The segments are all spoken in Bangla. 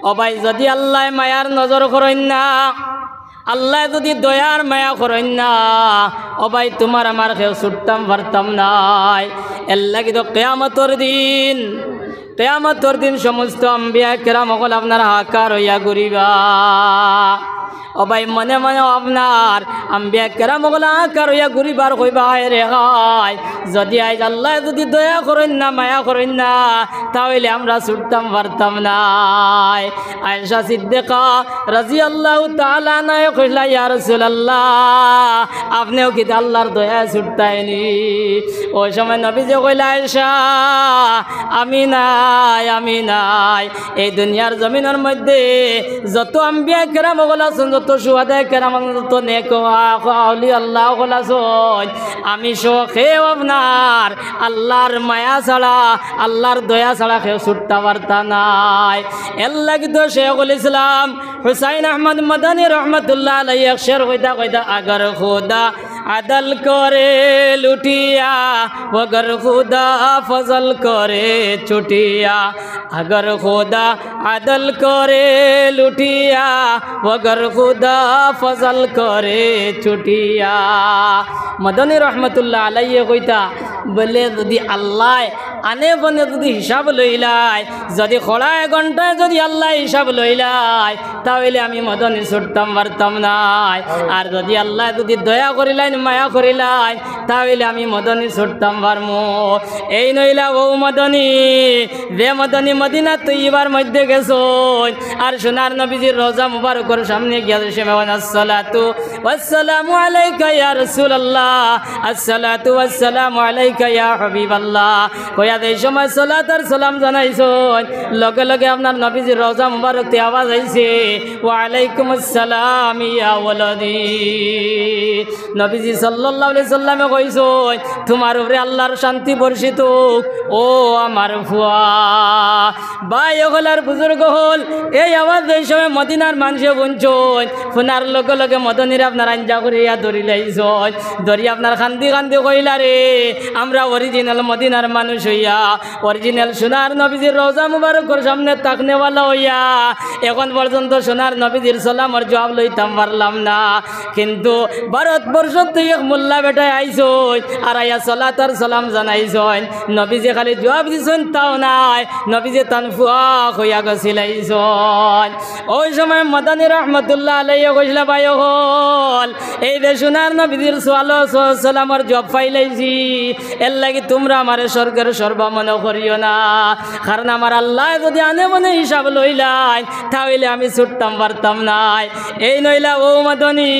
ও ভাই যদি আল্লাহ মায়ার নজর করেন না, আল্লাহ যদি দয়ার মায়া করেন না, ও ভাই তোমার আমার কেউ ছুটতাম পারতাম নাই। এর লাগি তো কেয়ামতর দিন সমস্ত আম্বিয়া কেরাম সকল আপনার হাকার হইয়া ঘুরিবা। ও ভাই মনে মনে আপনার আম্বিয়া কেরাম সকল হাকার হইয়া ঘুরিবার কইবা রে ভাই যদি আজ আল্লাহ যদি দয়া করেন না মায়া করেন না তাহলে আমরা ছুটতাম পারতাম নাই। আয়েশা সিদ্দিকা রাদিয়াল্লাহু তাআলা আনহা কইলা ইয়া রাসূলুল্লাহ আপনিও কি আল্লাহর দয়া ছুটতাইনি? ওই সময় নবীজি কইলা আয়েশা আমি নাই এই দুনিয়ার জমিনের মধ্যে যত আম্বিয়া কেরাম ওগুলা আছেন, যত সুহাদা কেরাম, যত নেক আউলিয়া আল্লাহ ওগুলা আছেন, আমি শোকেও আপনার আল্লাহর মায়া ছাড়া আল্লাহর দয়া ছাড়া কেউ ছুটতে পারতা নাই। এর লাগি তো শেখুল ইসলাম হুসাইন আহমদ মদনী রহমতুল্লাহ আলাইহি শের কইতা আগার খুদা আদল করে লুটিয়া वगर खुदा फजल करे छुटिया, अगर खुदा आदल करे लुटिया वगर खुदा फजल करे छुटिया। मदनी रहमतुल्लाह आलाइहि कइता बोले यदि अल्लाह आने बने यदि हिसाब लइलाय, यदि खड़ाय घंटाय यदि अल्लाह हिसाब लइलाय ताहले आमी मदनी छुटताम पारताम नाई। और यदि अल्लाह यदि दया करिलाय माया करिलाय ताहले आमी मदनी छुटताम पारमु। এই নইলা ও মদনী যে মদনী মদিনা তৈয়বার মধ্যে গেছো আর সোনার নবীজির রওজা মুবারকের সামনে গিয়া সেমাওয়ান আসসালাতু ওয়াসসালামু আলাইকা ইয়া রাসূলুল্লাহ, আসসালাতু ওয়াসসালামু আলাইকা ইয়া হাবিবাল্লাহ কইয়া এই সময় সালাত আর সালাম জানাইছো, লগে লগে আপনার নবীজির রওজা মুবারক তে আওয়াজ আইছে ওয়া আলাইকুমুস সালাম ইয়া ওয়ালাদি। নবীজি সাল্লাল্লাহু আলাইহি সাল্লামে কইছো তোমার উপরে আল্লাহর শান্তি বর্ষিত ও আমার ফুয়া ভাই হলার বুজুর্গ হল। এই আওয়াজ এই সময় মদিনার মানুষে বঞ্চন ফোনার লগে লগে মদনীর আপনার আঞ্জা করিয়া ধরি লাইছ, ধরি আপনার খান্দি খান্দি কইলা রে আমরা অরিজিনাল মদিনার মানুষ হইয়া অরিজিনাল সোনার নবীজির রওজা মুবারকের সামনে তাকনেওয়ালা হইয়া এখন পর্যন্ত সোনার নবীজির সালামের জবাব লইতাম পারলাম না। কিন্তু ভারতবর্ষ থেকে এক মোল্লা বেটায় আইছ আর আইয়া সালাত আর সালাম জানাইছেন, নবীজি খালি জবাব দিছেন তাও নাই, নবীজি তান ফুয়া হইয়া গছিলাইছেন। ওই সময় মদনী রহমতুল্লাহ আলাইহি কইলা ভাই হল এই যে সোনার নবীজির সালামের জবাব পাইলাইছি এর লাগি তোমরা আমারে স্বর্গের সর্বমন করিও না, কারণ আমার আল্লাহ যদি আনে মনে হিসাব লইলাই তাহলে আমি ছুটতাম পারতাম নাই। এই নইলা ও মদনী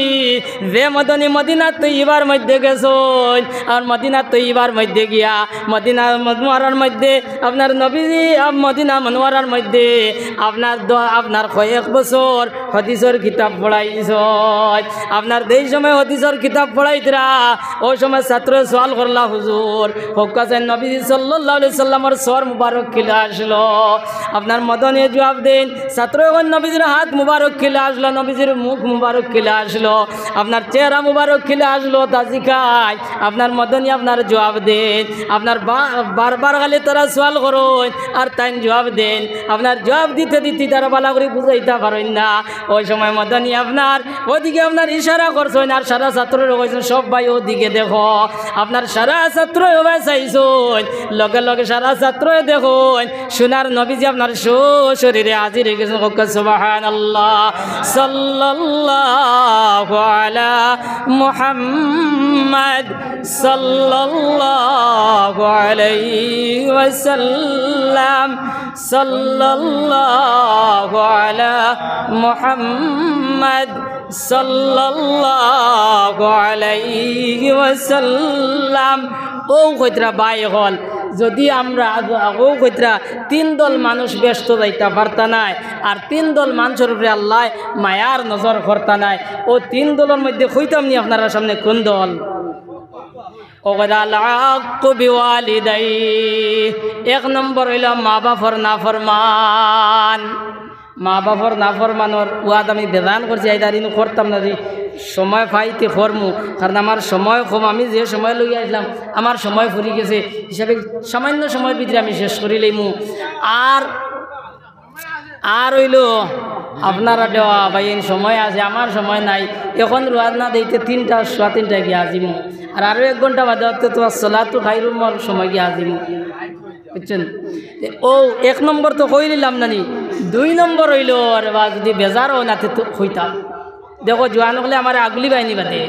যে মদনী মদিনা তৈয়বার মধ্যে গেছন আর মদিনা তৈয়বার মধ্যে গিয়া মদিনা মনোয়ারার মধ্যে আপনার নবীজি মদিনা মনোয়ারার মধ্যে আপনার কয়েক বছর হাদিসের কিতাব পড়াইছ। আপনার এই সময় হাদিসের কিতাব পড়াইতরা ওই সময় ছাত্র সওয়াল করলা হুজুর হোকাছেন নবীজি সাল্লাল্লাহু আলাইহি সাল্লামের সর মুবারক খিলা আসলো, আপনার মদনী জবাব দেন। ছাত্র এখন নবীজির হাত মুবারক খিলা আসলো, নবীজির মুখ মুবারক খিলা আসলো, আপনার চেহারা মুবারক খিলা আসলো, তাজি খায় আপনার মদনী আপনার জবাব দেন। আপনার বারবার খালি তারা সওয়াল করুন আর তাই জবাব দেন, আপনার জবাব দিতে দিতে তারা বালা করে বুঝাইতে পারেন না। ওই সময় মদনী আপনার ওদিকে আপনার ইশারা করছেন আর সারা ছাত্ররা কইছেন সব ভাই ওদিকে দেখো, আপনার সারা ছাত্র এবার চাইছেন লগে লগে সারা ছাত্র দেখুন সোনার নবীজি আপনার শরীরে হাজির হয়ে গেছেন। সুবহানাল্লাহ সাল্লাল্লাহু আলা মুহাম্মদ সাল্লাল্লাহু আলাইহি ওয়াসাল্লাম সাল্লাল্লাহু আলা মুহাম্মদ সাল্লাল্লাহু আলাইহি ওয়াসাল্লাম। ও কইতরা বাই হল যদি আমরা ও কইতরা তিন দল মানুষ ব্যস্ত যাইতে পারতা নাই আর তিন দল মানুষের উপরে আল্লাহ মায়ার নজর করতা নাই, ও তিন দলের মধ্যে কইতাম নি আপনারা সামনে কোন দল? এক নম্বর হইল মা বাপর নাফরমান। মা বাপর নাফরমানোর ওয়াদ আমি বেদান করছি আইদারিন করতাম না, সময় পাইতে করমু, কারণ আমার সময় কম, আমি যে সময় লই আসলাম আমার সময় ফুরি গেছে হিসাবে সামান্য সময়ের ভিতরে আমি শেষ করি লইমু। আর আর হইল আপনারা দেওয়া ভাই সময় আছে, আমার সময় নাই, এখন রোয়াজ না দিতে 3টা 3:15 গিয়ে আজিম, আর আরও 1 ঘন্টা বাদে তোমার সলাতু খাইরুমর সময় গিয়ে আজিম, বুঝছেন? ও 1 নম্বর তো কই নিলাম নানি, 2 নম্বর হইল আরে বা যদি বেজার হয় নাতে তো হইতাম। দেখো জোয়ান হলে আমার আগলি বাইনি বাদে,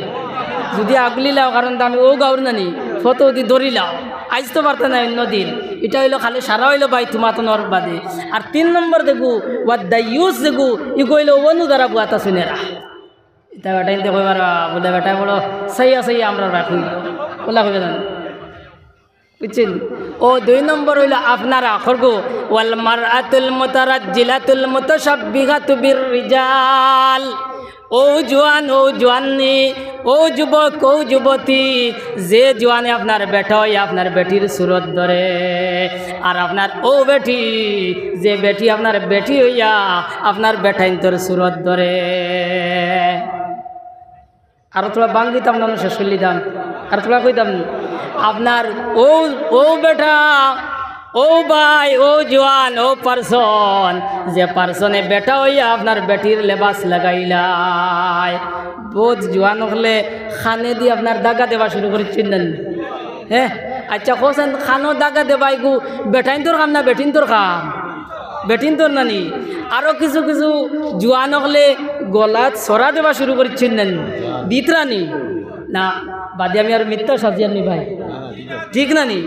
যদি আগলি লাও কারণ তো আমি ও গাউর নানি ফটো দি ধরি লাও, আইজ তো পারতে না অন্য দিন, এটা হইলো খালি সারা হইলো ভাই তোমার তো নর বাদে। আর 3 নম্বর দেখু ওয়াট দ্য ইউজ দেখু ই কইলো অনু দ্বারা বুয়াতা শুনেরা, এটা বেটাই দেখো এবার বলে বেটাই বলো সাইয়া সাইয়া আমরা রাখি বলা কইবে জান, বুঝছেন? ও 2 নম্বর হইলো আপনারা খরগো ওয়াল মারআতুল মুতারাজ্জিলাতুল মুতাশাব্বিহাতু বির রিজাল। ও জোয়ান, ও জোয়াননি, ও যুবক, ও যুবতী, যে জোয়ানে আপনার বেটা হয় আপনার বেটির সুরত ধরে, আর আপনার ও বেটি, যে বেটি আপনার বেটি হইয়া আপনার বেটাইন তোর সুরত ধরে। আর তোরা বাং দিতাম না, শেষ করে দিতাম, আর তোরা কইতাম আপনার ও বেটা, ও ভাই, ও জোয়ান, ও পার্সন, যে পার্সনে বেটা হইয়া আপনার বেটির লেবাস লাগাইলাই, বোধ জোয়ান হলে খানে দিয়ে আপনার দাগা দেওয়া শুরু করেছেন না? হ্যাঁ, আচ্ছা কোসেন খানো দাগা দেবাই গু বেটাইন তোর কাম না বেটিন তোর কাম? বেটিন তোর নানি। আরও কিছু কিছু জোয়ান হলে গলাত সরা দেওয়া শুরু করেছেন না? দিতরানি না বাদে আমি আর মিথ্যা সাজিয়ানি ভাই, ঠিক নানি?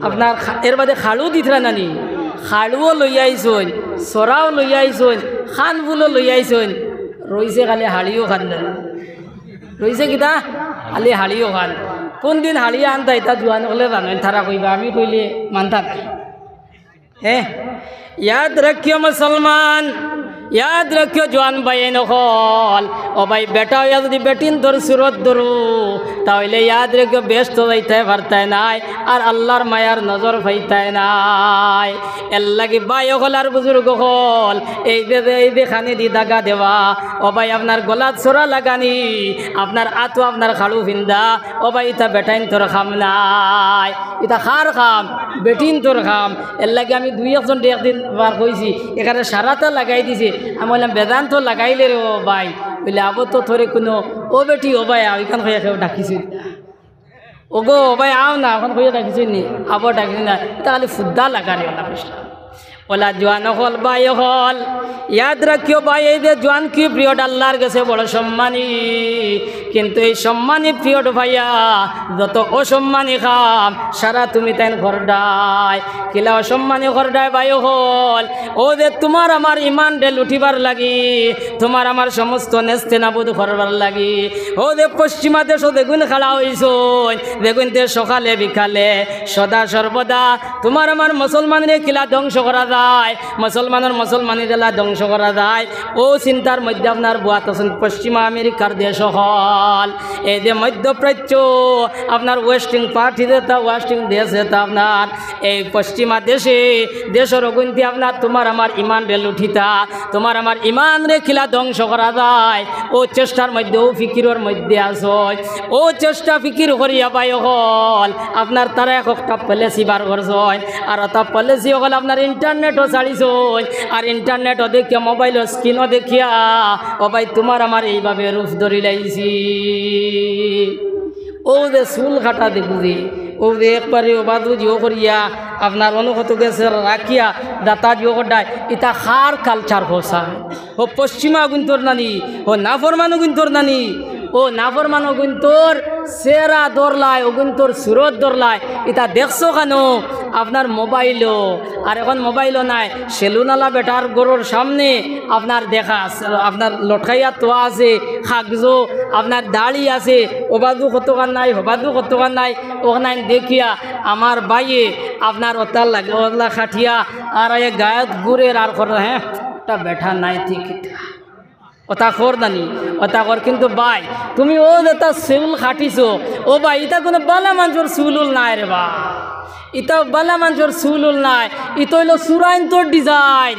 আপনার এর বাদে খাড়ু দিতরা নানি, খাড়ুও লইয়া আইসন, সরাও লইয়া আইসন, খানগুলো লইয়া আইসন, রইছে খালি হাড়িও খান না, রইছে কিতা খালি হাড়িও খান। কোন দিন হাড়িয়া আনতা এটা জোয়ান হলে জানেন, তারা কইবা, আমি কইলে মানতা না। হ্যাঁ, ইয়াদ রাখিও মুসলমান, ইয়াদ রাখিও জোয়ান ভাই নকল, ও ভাই বেটা হইয়া যদি বেটিন তোর সুরত ধরু তাহলে ইয়াদ রাখিও ব্যস্ত যাইতে পারতায় নাই, আর আল্লাহর মায়ার নজর পাইতায় নাই। এর লাগি ভাই হল আর বুজুর্গ হল এই যে খানি দি দাগা দেওয়া, ও ভাই আপনার গলাত সরা লাগানি, আপনার আতো আপনার খাড়ু ফিন্দা, ও ভাই ইতা বেটাইন তোর খাম নাই, ইতা খার খাম, বেটিন তোর খাম। এর লাগে আমি 2-1 জন একদিন বার কইছি, এখানে সারাটা লাগাই দিছে, আমি বললাম বেদান্ত লাগাইলে রে ও ভাই, বলে আবো তো থরে কোনো ও বেটি ও ভাই ওইখান হইয়া কেউ ডাকিছি, ও গো ও ভাই আও না এখন হইয়া ডাকিছি নি, আবো ডাকিছি না, এটা খালি ফুদ্দা লাগারে ওলা কৃষ্ণ ওলা জোয়ান হল ভাই হল। ইয়াদ রাখিও ভাই এই যে জোয়ান কি পিরিয়ড আল্লাহর কাছে বড় সম্মানী, কিন্তু এই সম্মানী পিরিয়ড ভাইয়া যত অসম্মানী খাম সারা তুমি তাই ঘরডায়, কিলা অসম্মানী ঘরডায় ভাই হল। ও যে তোমার আমার ইমান ডেল উঠিবার লাগি, তোমার আমার সমস্ত নেস্তে নাবুদ করবার লাগি, ও যে পশ্চিমা দেশ দেখুন খেলা হইস, দেখুন তে সকালে বিকালে সদা সর্বদা তোমার আমার মুসলমানের কিলা ধ্বংস করা যায়, মুসলমানের জেলা ধ্বংস করা যায়। ও চিন্তার মধ্যে আপনার বুয়াত পশ্চিমা আমেরিকার দেশ হল, এই যে মধ্যপ্রাচ্য আপনার ওয়েস্টিং পার্টি যেটা ওয়েস্টিং দেশ যেটা আপনার এই পশ্চিমা দেশের অগুন্তি আপনার তোমার আমার ইমান রেল উঠিতা, তোমার আমার ইমান রে খিলা ধ্বংস করা যায়। ও চেষ্টার মধ্যে ও ফিকিরের মধ্যে আসয়, ও চেষ্টা ফিকির করিয়া পাই হল আপনার তারা একটা পলিসি বার করছয়, আর তা পলিসি হল আপনার ইন্টারনেটও ছাড়িছয়, আর ইন্টারনেটও দেখিয়া মোবাইলও স্ক্রিনও দেখিয়া ও ভাই তোমার আমার এইভাবে রূপ ধরি লাইছি। ও যে চুল কাটা দেখুছি, ও যে একবারে ও বাদু জিও করিয়া আপনার অনুগত গেছে রাখিয়া দাতা জিও করায়, এটা হার কালচার হোসা। ও পশ্চিমা গুন্তর নানি, ও নাফরমানও গুন্তর নানি, ও নাফরমানও গুন্তর সেরা দরলায়, ও গুন্তর সুরত দরলায়, এটা দেখছো কেন আপনার মোবাইলও, আর এখন মোবাইলও নাই, সেলুনালা বেটার গরুর সামনে আপনার দেখা আপনার লটকাইয়া তোয়া আছে, কাগজো আপনার দাড়ি আছে, ওবাদু কতকার নাই হবাদু কতকার নাই, ওখানে দেখিয়া আমার বাইয়ে আপনার ওতার লাগে ওলা খাটিয়া আর এ গায়ত গুড়ের আর কর, হ্যাঁ ওটা বেঠা নাই ঠিক ওটা কর দানি ওটা কর। কিন্তু ভাই তুমি ও যেটা চুল খাটিছো, ও ভাই এটা কোনো বালা মানুষের চুলুল নাই রে বা, এটা বালা মানুষের চুলুল নাই, ইতো হইল সুরাইন তোর ডিজাইন,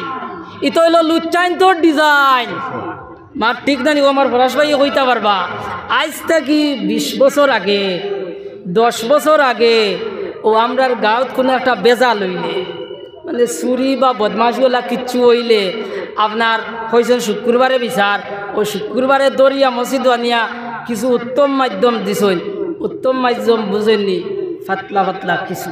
ইতো হইল লুচ্চাইন তোর ডিজাইন। মার ঠিক জানি ও আমার পরাশ ভাই কইতে পারবা, আজ থেকে 20 বছর আগে 10 বছর আগে ও আমরার গাঁৱত কোনো একটা বেজা লইলে, মানে চুরি বা বদমাশিওয়ালা কিচ্ছু হইলে আপনার হয়েছেন শুক্রবারে বিচার, ওই শুক্রবারে দরিয়া মসজিদ আনিয়া কিছু উত্তম মাধ্যম দিছেন। উত্তম মাধ্যম বুঝেননি? ফাতলা ফাতলা কিছু,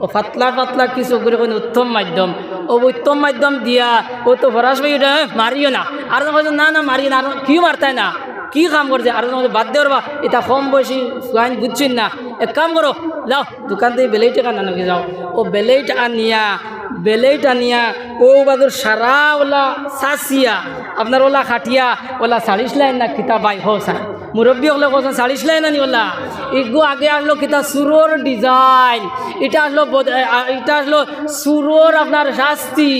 ও ফাতলা ফাতলা কিছু করে কোন উত্তম মাধ্যম, ও উত্তম মাধ্যম দিয়া ও তো ফরাস ভাই মারিও না। আর না না মারিও না, আর কি মারতায় না, কি কাম করছে? আর বাদ দেওয়ার বা এটা কম বয়সী আইন বুঝছেন না, এক কাম করো, যাও দোকান থেকে বেলেট আনা নাকি যাও। ও বেলেট আনিয়া ও বাদুর সারা ওলা চাচিয়া আপনার ওলা খাটিয়া ওলা 40 লাইন না কিতা বাই হোসা মুরব্বী হলে কোথাও 40 লাইন আনি ওলা এগো আগে আসলো কিতা সুরোর ডিজাইন, এটা আসলো সুরোর আপনার শাস্তি,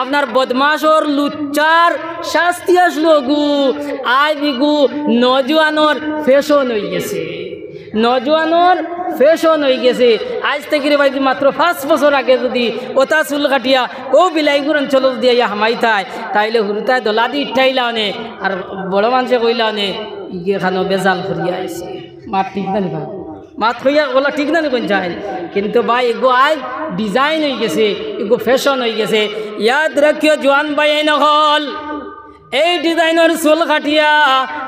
আপনার বদমাশর লুচ্চার শাস্তি আসলো গু। আই বিগু নজওয়ানোর ফ্যাশন হয়ে গেছে, নজওয়ানোর ফ্যাশন হয়ে গেছে। আজ থেকে রে ভাই মাত্র 5 বছর আগে যদি ওটা চুল কাটিয়া ও বিলাইগুর অঞ্চল দিয়ে হামাইতায় তাইলে হুরুতায় দোলাদি ইঠাইলা অনে আর বড় মানুষে কইলা অনে ইগে খানো বেজাল করিয়া আইছে। মাত ঠিক না নি ভাই, মাত হইয়া ওলা ঠিক না নি কোন যায়, কিন্তু ভাই এগো আজ ডিজাইন হয়ে গেছে, এগো ফ্যাশন হয়ে গেছে। ইয়াদ রাখিও জোয়ান ভাই নহল এই ডিজাইনের চুল কাটিয়া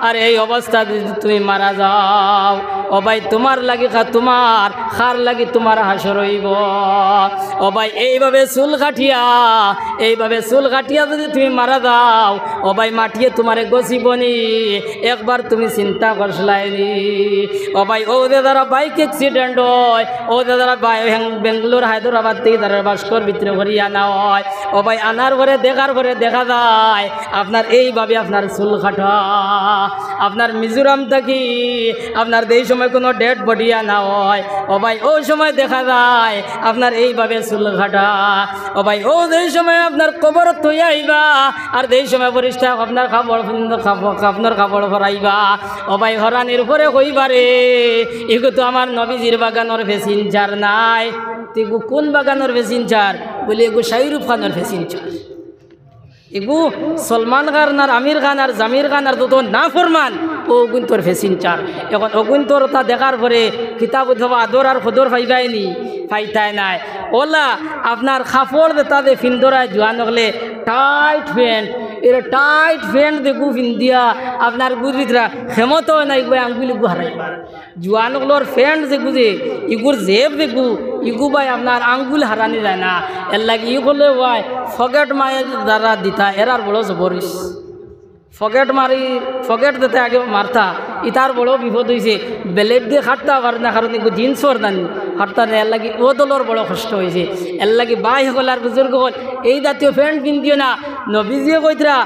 আর এই অবস্থা যদি তুমি মারা যাও, ও ভাই তোমার লাগি তোমার খার লাগি তোমার হাসর হইব। ও ভাই এইভাবে চুল কাটিয়া যদি তুমি মারা যাও, ও ভাই মাটিয়ে তোমারে গছিবনি, একবার তুমি চিন্তা করছিলাইনি। ও ভাই ও দাদারা বাইক অ্যাক্সিডেন্ট হয়, ও দাদারা বেঙ্গালোর হায়দ্রাবাদ থেকে তারা বাস্কর ভিতরে ভরি আনা হয়। ও ভাই আনার পরে দেখার পরে দেখা যায় আপনার এইভাবে আপনার চুল কাটা, আপনার মিজোরাম থাকি আপনার এই সময় কোনো ডেড বডি আনা হয়, ও ভাই ওই সময় দেখা যায় আপনার এইভাবে চুল কাটা। ও ভাই ও যেই সময় আপনার কবর থই আইবা আর যেই সময় পরিষ্কার আপনার আপনার কাপড় ভরাইবা, ও ভাই হরানির পরে কইবারে এগো তো আমার নবীজির বাগানোর ভেসিনচার নাই, এগো কোন বাগানোর ভেসিনচার বলে এগো শাহরুখ খানোর ভেসিনচার, এগু সলমান খান আর আমির খান আর জামির খান আর দুটো না ফরমান ও গুন্তর ফেসিনচার। এখন অগুন্তর তা দেখার পরে কিতাব অথবা আদর আর খদর পাইবাইনি, পাইতায় নাই। ওলা আপনার কাপড় তাদের ফিন্দরায় জোয়ান হলে টাইট প্যান্ট, এর টাইট প্যান্ট দেখু ফিন্দিয়া আপনার গুজরিতরা হেমত নাই গো আঙ্গুলি গু হারাইবার। জোয়ানগুলোর প্যান্ট দেখু যে ইগুর জেব দেখু ইগু ভাই আপনার আঙ্গুল হারানি যায় না, এর লাগে ই করলে ভাই ফগেট মায়ের দ্বারা দিতা এরার বড় জবরিস। ফগেট দিতে আগে মারতা ইতার বড় বিপদ হয়েছে, বেলেট দিয়ে খাটতা পারে না, কারণ এগুলো জিন্সর দান হাঁটতা না, এর লাগে ও দলর বড় কষ্ট হয়েছে। এর লাগে বাই হল আর বুজুর্গ হল এই জাতীয় প্যান্ট পিন্দিও না। নবীজিও কইতরা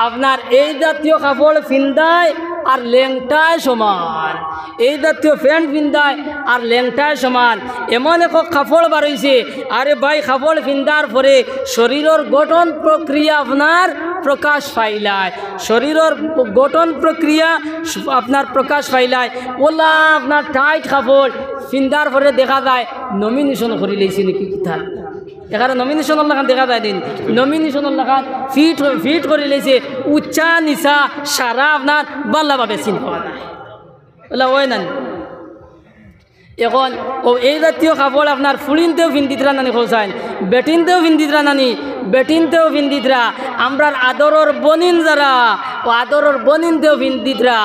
আপনার এই জাতীয় কাপড় পিন্দায় আর লেংটায় সমান, এই জাতীয় প্যান্ট পিন্দায় আর লেংটায় সমান। এমন এক কাপড় বার হয়েছে, আরে ভাই কাপড় পিন্দার পরে শরীরের গঠন প্রক্রিয়া আপনার প্রকাশ পাইলায়, শরীরের গঠন প্রক্রিয়া আপনার প্রকাশ পাইলায়। ওলা আপনার টাইট কাপড় পিন্দার পরে দেখা যায় নমিনেশন করে লেছি নাকি কিতাব, এখানে নমিনেশনের লাগান দেখা যায় দিন, নমিনেশনের লাগান ফিট করে লেছে উচ্চা নিচা সারা আপনার বাল্লাভাবে চিন পাওয়া যায় ওলা ওই না। এখন ও এই জাতীয় কাপড় আপনার ফুলিনতেও ফিন্দিতরা নানি খোঁজায়, বেটিনতেও ফিন্দিতরা নানি, বেটিনতেও ফিন্দিতরা আমরার আদরর বনিন যারা ও আদরর বনিনতেও ফিন্দিতরা,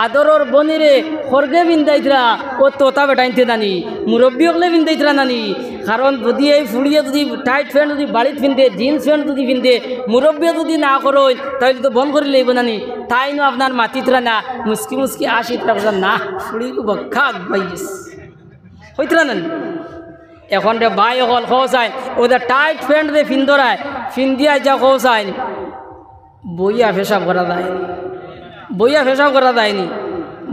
আদরর বনিরে খর্গে ফিন্দাইতরা ও তোতা বেটাইতে নানি, মুরব্বী হলে ফিন্দাইতরা নানি। কারণ যদি এই ফুড়িয়ে যদি টাইট প্যান্ট যদি বাড়িতে ফিনতে, জিন্স প্যান্ট যদি ফিনতে, মুরব্বী যদি না করো তাহলে তো বন্ধ করে লইব নানি, তাই নো আপনার মাতিতরা না মুসকি মুসকি আসিতরা না ফুড়ি বক্ষা বাইস হইতরা নানি। এখন রে ভাই হল খোঁজায় ওদের টাইট প্যান্ট দিয়ে ফিন্দরায় ফিন্দিয়া যা খোঁজায় বইয়া পেশাব করা যায়নি, বইয়া পেশাব করা যায়নি,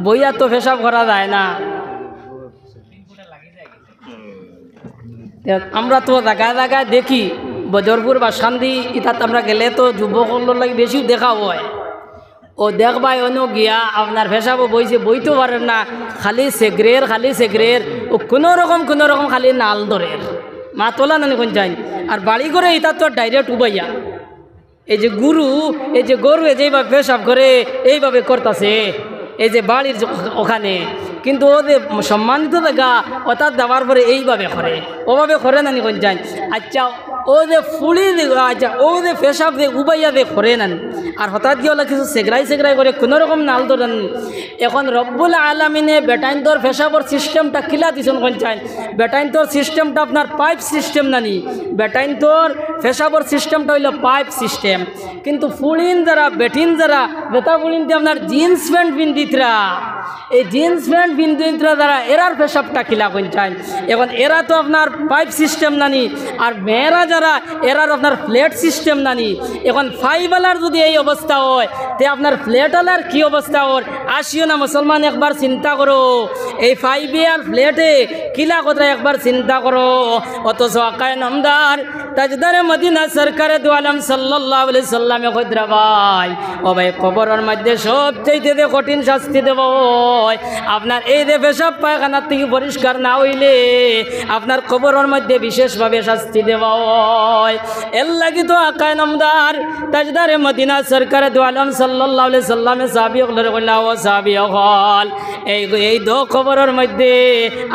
বইয়া তো পেশাব করা যায় না। আমরা তো জায়গায় জায়গায় দেখি বদরপুর বা শান্তি ইতাত আমরা গেলে তো যুবকগুলোর লাগে বেশি দেখা হয়। ও দেখবাই অন্য গিয়া আপনার পেশাবও বইছে, বইতেও পারেন না, খালি সেগ্রের ও কোনো রকম খালি নাল ধরের মা তোলা নানি কোন যাই। আর বাড়ি করে ইতার তো ডাইরেক্ট উবাইয়া এই যে গরু যেইভাবে পেশাব করে এইভাবে করতেছে এই যে বাড়ির ওখানে, কিন্তু ও যে সম্মানিত জায়গা অর্থাৎ দেওয়ার পরে এইভাবে করে, ওভাবে করে না নি কোন যায়। আচ্ছা ও যে ফুলি আচ্ছা ও যে পেশাব যে উবাইয়া যে করে নেন আর হঠাৎ গিয়ে ওলা কিছু সেগরাই করে কোনোরকম নাল ধরেন। এখন রব্বুল আলমিনে বেটাইন তোর পেশাবর সিস্টেমটা কিলা দিছেন কোন চাই। বেটাইন তোর সিস্টেমটা আপনার পাইপ সিস্টেম নানি, বেটাইন তোর পেশাবর সিস্টেমটা হইল পাইপ সিস্টেম। কিন্তু ফুলিন যারা বেটিন যারা বেতা ফুলিন দিয়ে আপনার জিন্স প্যান্ট পিন্দিতরা, এই জিন্স প্যান্ট পিন্দিতরা যারা এরার পেশাবটা কিলা কোন চাই। এখন এরা তো আপনার পাইপ সিস্টেম নানি, আর মেয়েরা যারা এরার আপনার ফ্ল্যাট সিস্টেম নানি। এখন ফাইবালার যদি এই অবস্থা হয় তে আপনার ফ্ল্যাটওয়ালার কি অবস্থা ওর আসিও না মুসলমান, একবার চিন্তা করো এই ফাইভে আর ফ্ল্যাটে কিলা কথা একবার চিন্তা করো। অথচ আকায় নামদার তাজদারে মদিনা সরকারে দু আলম সাল্লাল্লাহু আলাইহি সাল্লামে কইরা ভাই ও ভাই কবরের মধ্যে সবচাইতে যে কঠিন শাস্তি দেব আপনার এই যে পেশাব পায়খানার থেকে পরিষ্কার না হইলে আপনার কবরের মধ্যে বিশেষভাবে শাস্তি দেব হয়। এর লাগি তো আকায় নামদার তাজদারে মদিনা সরকারে দু আলম সাল্লাল্লাহু আলাইহি সাল্লামে সাহাবী হলের কইলা ও সাহাবী হল এই দো কবরের মধ্যে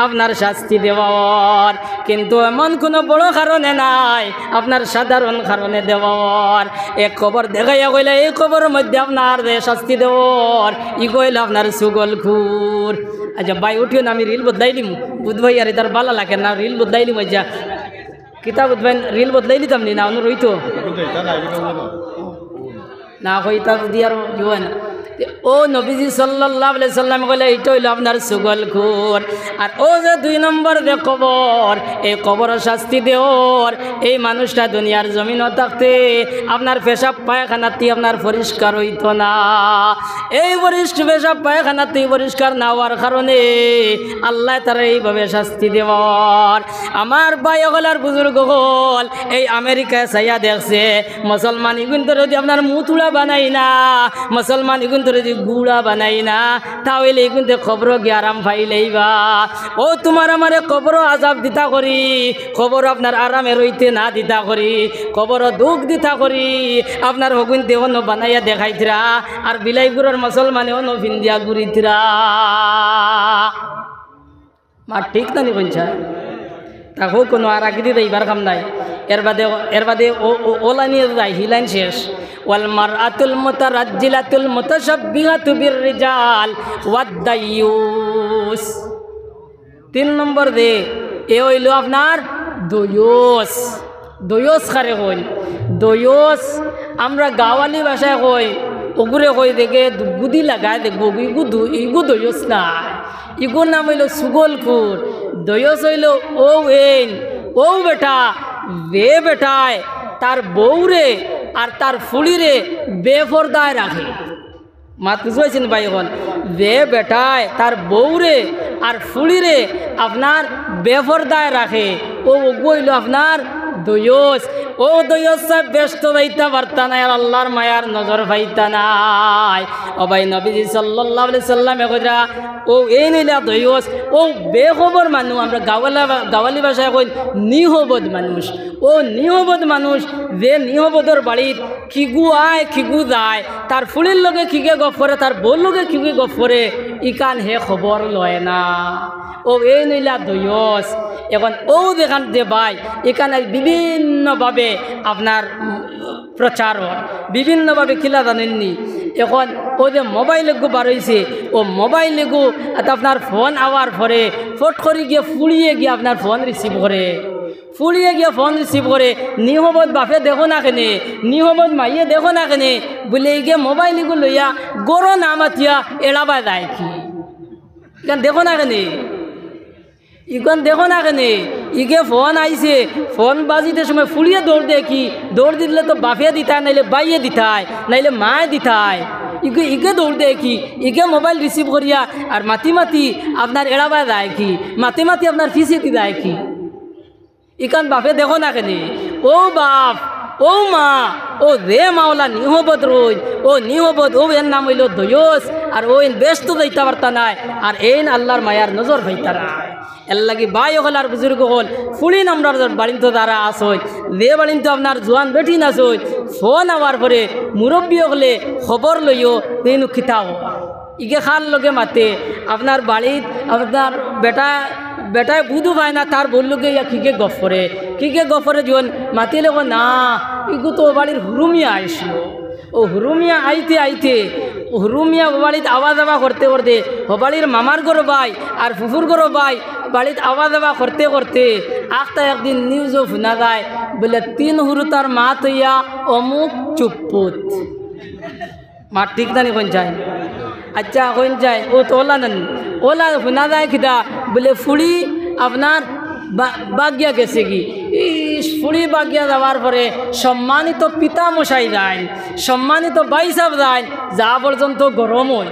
আপনার শাস্তি দেওয়ার, কিন্তু এমন কোনো বড় কারণে নাই, আপনার সাধারণ কারণে দেওয়ার। এক কবর দেখাইয়া কইলে এই কবরের মধ্যে আপনার শাস্তি দেওয়ার ই কইলে আপনার সুগল খুর। আচ্ছা ভাই উঠিও না, আমি রিল বদলাইলিম বুধভাই আর তার বালা লাগে না, রিল বদলাইলিম। আচ্ছা কিতাব বুধভাই রিল বদলাই দিতাম নি না অনুর রইতো না হইতা দিয়ার জুয়া না। ও নবীজি সাল্লাল্লাহু আলাইহি সাল্লাম কইলে এইটা হইল আপনার সুগল খুর। আর ও যে 2 নম্বর যে কবর, এই কবরের শাস্তি দেওয়ার এই মানুষটা দুনিয়ার জমিনও থাকতে আপনার পেশাব পায়খানাতে আপনার পরিষ্কার হইতো না। এই পেশাব পায়খানাতে পরিষ্কার না হওয়ার কারণে আল্লাহ তারা এইভাবে শাস্তি দেওয়ার। আমার ভাই হলার বুজুর্গ হল এই আমেরিকায় চাইয়া দেখছে মুসলমান কিন্তু যদি আপনার মুতুড়া বানাই না, মুসলমান কিন্তু যদি গুড়া বানাই না, তাহলে কিন্তু খবর গিয়ে আরাম পাইলেইবা। ও তোমার আমারে খবর আজাব দিতা করি, খবর আপনার আরামে রইতে না দিতা করি, খবর দুঃখ দিতা করি আপনার হগুনতে অন্য বানাইয়া দেখাইতরা, আর বিলাইগুড়ের মুসলমানে অন্য ভিন্দিয়া ঘুরিতরা। মা ঠিক না নি কইছা তাকে কোনো আর আগে দিয়ে এইবার কাম নাই। এর বাদে ওলা নিয়ে যায় হিলাইন শেষ। ওয়াল মারআতুল মুতারাজ্জিলাতুল মুতাশাব্বিহাতু বিররিজাল ওয়াদ-দায়ুস। 3 নম্বর দে এ হইল আপনার দয়ুস। দয়ুস কারে কই? দয়ুস আমরা গাওয়ালি ভাষায় কই, ওগুরে কই দেখে বুদ্ধি লাগায় দেখবো ইগু দয়ুস না, ইগুর নাম হইল সুগলকুর। দয়ুস হইল ও এন ও বেটা বে বেটায় তার বউরে আর তার ফুলিরে বেপরদায় রাখে। মাত বুঝেছেন ভাই? এখন বে বেটায় তার বউরে আর ফুলিরে আপনার বেপরদায় রাখে, ও হইল আপনার দয়ুস। ও দয়ুস ব্যস্ত যাইতা পারতা নাই, আর আল্লাহর মায়ার নজর পাইতা নাই। ও ভাই নবীজি সাল্লাল্লাহু আলাইহি সাল্লামে কইরা ও এই নিলা দয়ুস, ও বেখবর মানুষ, আমরা গাওয়ালি ভাষায় কই নিহবদ মানুষ। ও নিহবদ মানুষ যে নিহবদর বাড়িত খিগু আয় খিগু যায়, তার ফুলির লগে খিগে গপ করে, তার বউর লগে খিগে গপ করে, ইকান হে খবর লয় না। ও এই নিলা দয়ুস। এখন ও দেখান যে ভাই এখানে বিভিন্নভাবে আপনার প্রচার হয়, বিভিন্নভাবে কিলা জানেননি। এখন ও যে মোবাইল এগু বার হয়েছে, ও মোবাইল এগু আপনার ফোন আওয়ার পরে ফট করে গিয়ে ফুলিয়ে গিয়ে আপনার ফোন রিসিভ করে, ফুলিয়ে গিয়ে ফোন রিসিভ করে। নিহবদ বাপে দেখো না কেনে, নিহবদ মাইয়ে দেখো না কেনে বলে গিয়ে মোবাইল এগু লইয়া গরো না মাতিয়া এড়াবা যায় কি? কেন দেখো না কেনে, ইগন দেখো না কেনে ইগে ফোন আইছে, ফোন বাজিতে সময় ফুলিয়ে দৌড় দেয় কি? দৌড় দিলে তো বাফে দিতায়, নাইলে বাইয়ে দিতায়, নাইলে মায়ে দিতায়। ইগে দৌড় দেয় কি? ইগে মোবাইল রিসিভ করিয়া আর মাতি মাতি আপনার এড়াবা যায় কি? মাতি মাতি আপনার ফিসে দি যায় কি? ইকান বাপে দেখো না কেনে। ও বাপ ও মা, ও রে মাওলা নিহবদ রোজ, ও নিহবদ, ও এর নাম হইল দয়ুস। আর ও এন ব্যস্ত যাইতে পারতা নাই, আর এন আল্লাহর মায়ার নজর হইতা নাই। এর লাগি ভাই হল আর বুজুর্গ হল ফুলিন আমরা বাড়িতে দ্বারা আসই, যে বাড়িতে আপনার জোয়ান বেটি নাচই, ফোন আওয়ার পরে মুরব্বী হলে খবর লইও তেনু খিতাও ইগে খাল লগে মাতে আপনার বাড়িত আপনার বেটায় বুধু পায় না তার বললোকে ইয়া কিকে গফরে যখন মাতিলে না ইগু তো বাড়ির হুরুমিয়া আইসলো ও হুরুমিয়া আইতে হুরুমিয়া বাড়িতে আওয়াজ আওয়া করতে বাড়ির মামার গরো ভাই আর ফুফুর গরো ভাই বাড়িতে আওয়াজ আওয়া করতে আখটা একদিন নিউজও শোনা যায় বলে 3 হুরুতার মা তৈয়া অমুক চুপ্পুত মা ঠিক জানি কোন যায় আচ্ছা কোন যায় ও তো ওলা শোনা যায় কিনা বলে ফুড়ি আপনার বাগিয়া গেছে কি ফুড়ি বাগিয়া যাওয়ার পরে সম্মানিত পিতা মশাই যায় সম্মানিত ভাই সাহেব যায় যা পর্যন্ত গরম হয়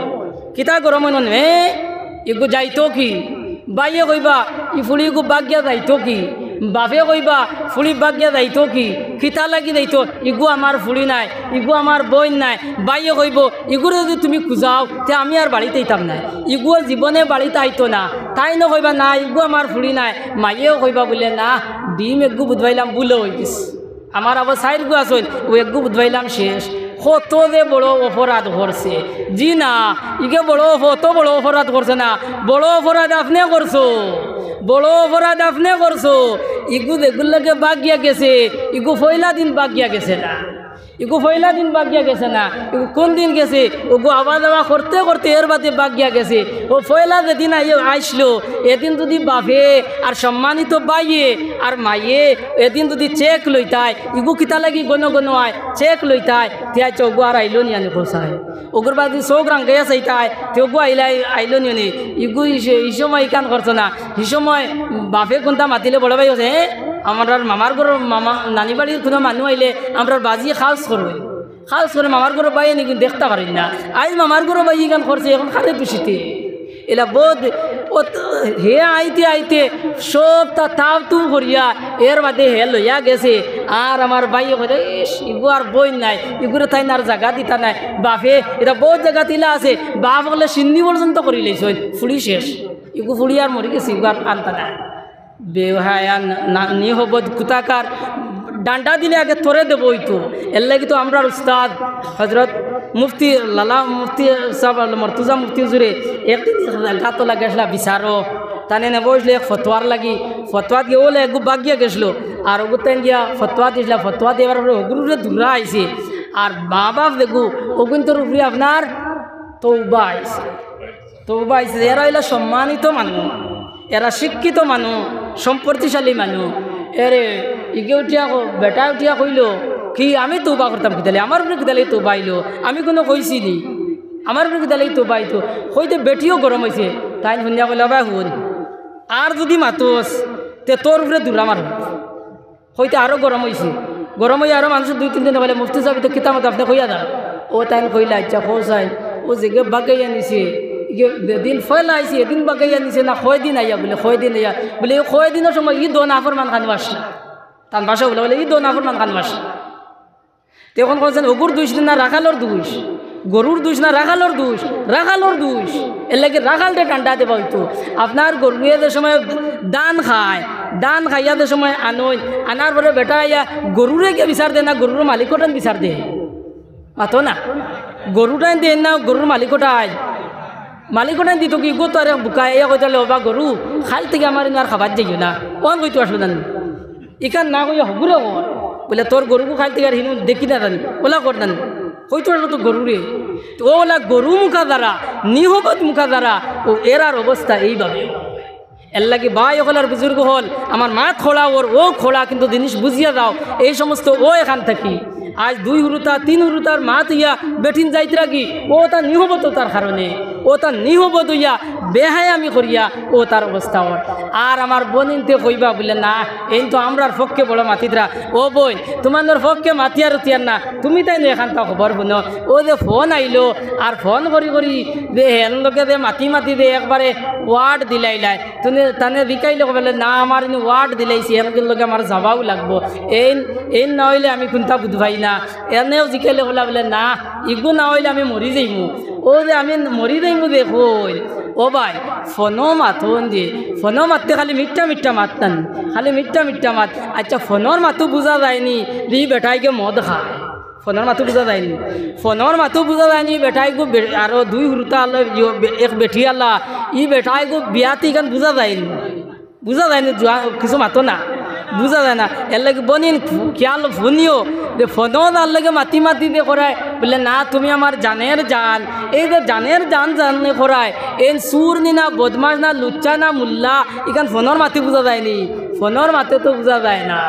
কিতা গরম হয় নে এগু যাইতো কি বাইয়ে কইবা ই ফুড়ি গু বাগিয়া যাইতো কি বাপে কইবা ফুড়ি বাগিয়া যাইতো কি কিতা লাগি যাইতো ইগু আমার ফুড়ি নাই ইগু আমার বইন নাই বাইয়ে কইব ইগুর যদি তুমি খুঁজাও তে আমি আর বাড়িতে আইতাম না ইগুও জীবনে বাড়িতে আইতো না তাই না কইবা না ইগু আমার ফুড়ি নাই মাইয়েও কইবা বলে না ডিম একগু বুধবাইলাম বুলে হয়ে গেছে আমার আবার সাইড গু আসল ও একগু বুধবাইলাম শেষ কত যে বড় অপরাধ করছে জি না ইগে অত বড় অপরাধ করছে না বড় অপরাধ আপনি করছো ইগু এগুলোকে বাগিয়া গেছে ইগু পয়লা দিন বাগিয়া গেছে না ইগু কোন দিন গেছে ওগু আওয়াজ করতে এর বাদে বাগিয়া গেছে ও পয়লা যেদিন আইসলো এদিন যদি বাপে আর সম্মানিত বাইয়ে আর মাইয়ে এদিন যদি চেক লইতায় ইগু কিতা লাগি গণ আয় চেক লইতায় তিয়াই চৌগু আর আইলো নি আনি খোসায় ওগুর বাদ চৌক রাঙ্গে চাইতায় তেগু আইলো নি ইগু এই সময় ইকান করছো না এই সময় বাপে কোনটা মাতিলে বড় ভাই হচ্ছে আমার মামার ঘর মামা নানি বাড়ির কোনো মানুষ আইলে আমরা বাজি খাস করে মামার ঘর বাইয়ে নাকি দেখতে পারি না আজ মামার ঘর বাই গান করছে এখন খাতে খুশিতে এলা বোধ হে আইতে সব তাও তুম করিয়া এর বাদে হে লইয়া গেছে আর আমার বাইয়ে করে ইগু আর বই নাই ইগুরে তাই না আর জায়গা দিতা নাই বাপে এটা বহুত জায়গা তিলা আছে বাপ বলে সিন্নি পর্যন্ত করি লইছ ফুড়ি শেষ ইগু ফুড়ি আর মরি গেছে ইগু আর আনতা নাই বেহায়া নিহবদ কুতাকার ডান্ডা দিলে আগে তোরে দেবো তো এর লাগে তো আমরা উস্তাদ হজরত মুফতি লালা মুফতি সাহেব মর্তুজা মুফতি জুড়ে একদিন গাতলা গেছলা বিচারো তানে নে বসলে ফতোয়ার লাগি ফতোয়া দিয়ে ওলে একগু বাগিয়া গেছলো আর ওগুতেন গিয়া ফতোয়া দিয়েছিল ফতোয়া দেওয়ার পরে ওগুলোরে দূরা আইছে আর মা বাপ দেখু ওগুন্তর উপরে আপনার তৌবা আইছে এরা হইলো সম্মানিত মানুষ এরা শিক্ষিত মানুষ সম্পত্তিশালী মানুষ এরে ইগে উঠিয়া বেটা উঠিয়া কইল কি আমি তৌবা করতাম কিতালে আমার উপরে কিতালে তৌবা আইলো আমি কোনো কইছি নি আমার উপরে কিতালে তৌবা আইতো হইতে বেটিও গরম হয়েছে তাই শুনিয়া কইল ভাই শুন আর যদি মাতোস তে তোর উপরে দূরা মার হইতে আরও গরম হয়েছে গরম হয়ে আরও মানুষের 2-3 দিন বলে মুফতি সাহেব তো কিতাব মতো আপনি কইয়া দাও ও তাই কইলা আচ্ছা খোঁজাই ও যে বাগাইয়া নিছে দিন ফয়লা আইসি এদিন বাগাইয়া নিছে না কয় দিন আইয়া বলে কয় দিনের সময় ই 2 নাফর মান খান বাসলা তান বাসা বলে ই 2 নাফর মান খান বাসলা তখন বলছেন ওগুর দুইশ না রাখালোর দুইশ গরুর দুইশ না রাখালোর দুইশ এর লাগে রাখালটা টান্ডা দেবা হইতো আপনার গরুয়ে যে সময় দান খাইয়া যে সময় আনার পরে বেটা আইয়া গরুরে কে বিচার দে না গরুর মালিকটান বিচার দে মাতো না গরুটাই দেন না গরুর মালিকটাই দিত কি গো তো আর বুকায় এ কইতালে ওবা গরু খাল থেকে আমার আর খাবার যাইও না কোন কইতো আসবে জানি ইকান না কইয়া হগুরে বলে তোর গরুকে খাল থেকে আর হিনু দেখি না জানি ওলা কর জানি কইতো আসলো তো গরুরে তো ওলা গরু মুখা দ্বারা নিহবত মুখা দ্বারা ও এরার অবস্থা এইভাবে এর লাগে ভাই ওখালার বুজুর্গ হল আমার মা খোলা ওর ও খোলা কিন্তু জিনিস বুঝিয়া দাও এই সমস্ত ও এখান থাকি আজ 2 হুরুতা 3 হুরুতার মা তুইয়া বেঠিন যাইতে রাখি ও তার নিহবত তার কারণে ও তার নিহবত হইয়া বেহায়ামি করিয়া ও তার অবস্থা ওর আর আমার বোনিনতে কইবা বলে না এই তো আমরার পক্ষে বড় মাতিদরা ও বোন তোমাদের পক্ষে মাতিয়ার উতিয়ার না তুমি তাই এখান তা খবর শুনো ও যে ফোন আইলো আর ফোন করি দে হেন লোকে দে মাতি দে একবারে ওয়ার্ড দিলাইলাই তুমি তানে বিকাইলে বলে না আমার ইনি ওয়ার্ড দিলাইছি এনকের লোকে আমার যাবাও লাগবো এই না হইলে আমি কোনটা বুঝবাই না এনেও জিকাইলে বলে না ইগু না হইলে আমি মরি যাইমু ও যে আমি মরি যাইমু দেখো ও ভাই ফোনও মাতন দিয়ে ফোনও মারতে খালি মিঠা মাততান খালি মিঠা মাত আচ্ছা ফোনের মাতো বোঝা যায়নি রি বেটাইকে মদ খায় ফোনের মাথু বুঝা যায়নি, ফোনের মাথু বুঝা যায়নি। বেটাই গো আরো দুই হুরুতা আল্লাহ এক বেটি আল্লাহ ই বেটাই গো বিয়াতি গান বুঝা যায়নি, বুঝা যায়নি কিছু মাতো না, বুঝা যায় না। এর লাগে বনিন খেয়াল ফোনিও যে ফোনও তার লাগে মাতি মাতি দিয়ে করায় বলে না তুমি আমার জানের জান। এই যে জানের জান জানে করায় এই সুর নি না বদমাস না লুচ্চা না মুল্লা এখান ফোনের মাতি বুঝা যায়নি, ফোনের মাতে তো বুঝা যায় না।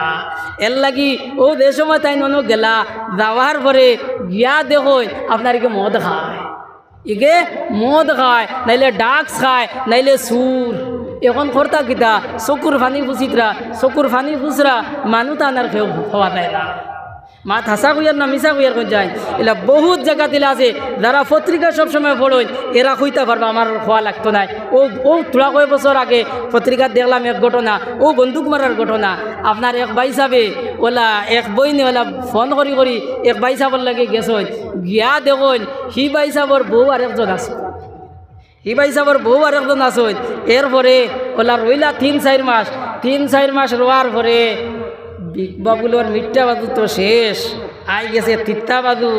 এর লাগি ও যে সময় তাই নন গেলা যাওয়ার পরে গিয়া দেখো আপনার কি মদ খায়, ইগে মদ খায় নাইলে ডাক্স খায় নাইলে সুর। এখন করতা কিতা চকুর ফানি ফুচিতরা, চকুর ফানি ফুচরা মানুষ টানার খেয়ে হওয়া যায় না। মাত হাসা কইয়ার না মিশা কইয়ার কোন যায় এলা বহুত জায়গা দিলে আছে যারা পত্রিকা সবসময় পড়েন এরা কইতে পারবা আমার হওয়া লাগতো না। ও তোলা কয়েক বছর আগে পত্রিকা দেখলাম এক ঘটনা, ও বন্দুক মারার ঘটনা। আপনার এক ভাই সাবে ওলা এক বই নি ওলা ফোন করি করি এক ভাই সাবর লাগে গেছেন, গিয়া দেখুন হি ভাই সাবর বউ আর একজন আছে, হি ভাই সাবর বউ আর একজন আসেন। এরপরে ওলা রইলা 3-4 মাস, 3-4 মাস রোয়ার পরে বিকবাবুলোর মিথ্যা বাদু তো শেষ আই গেছে তিত্তা বাদু।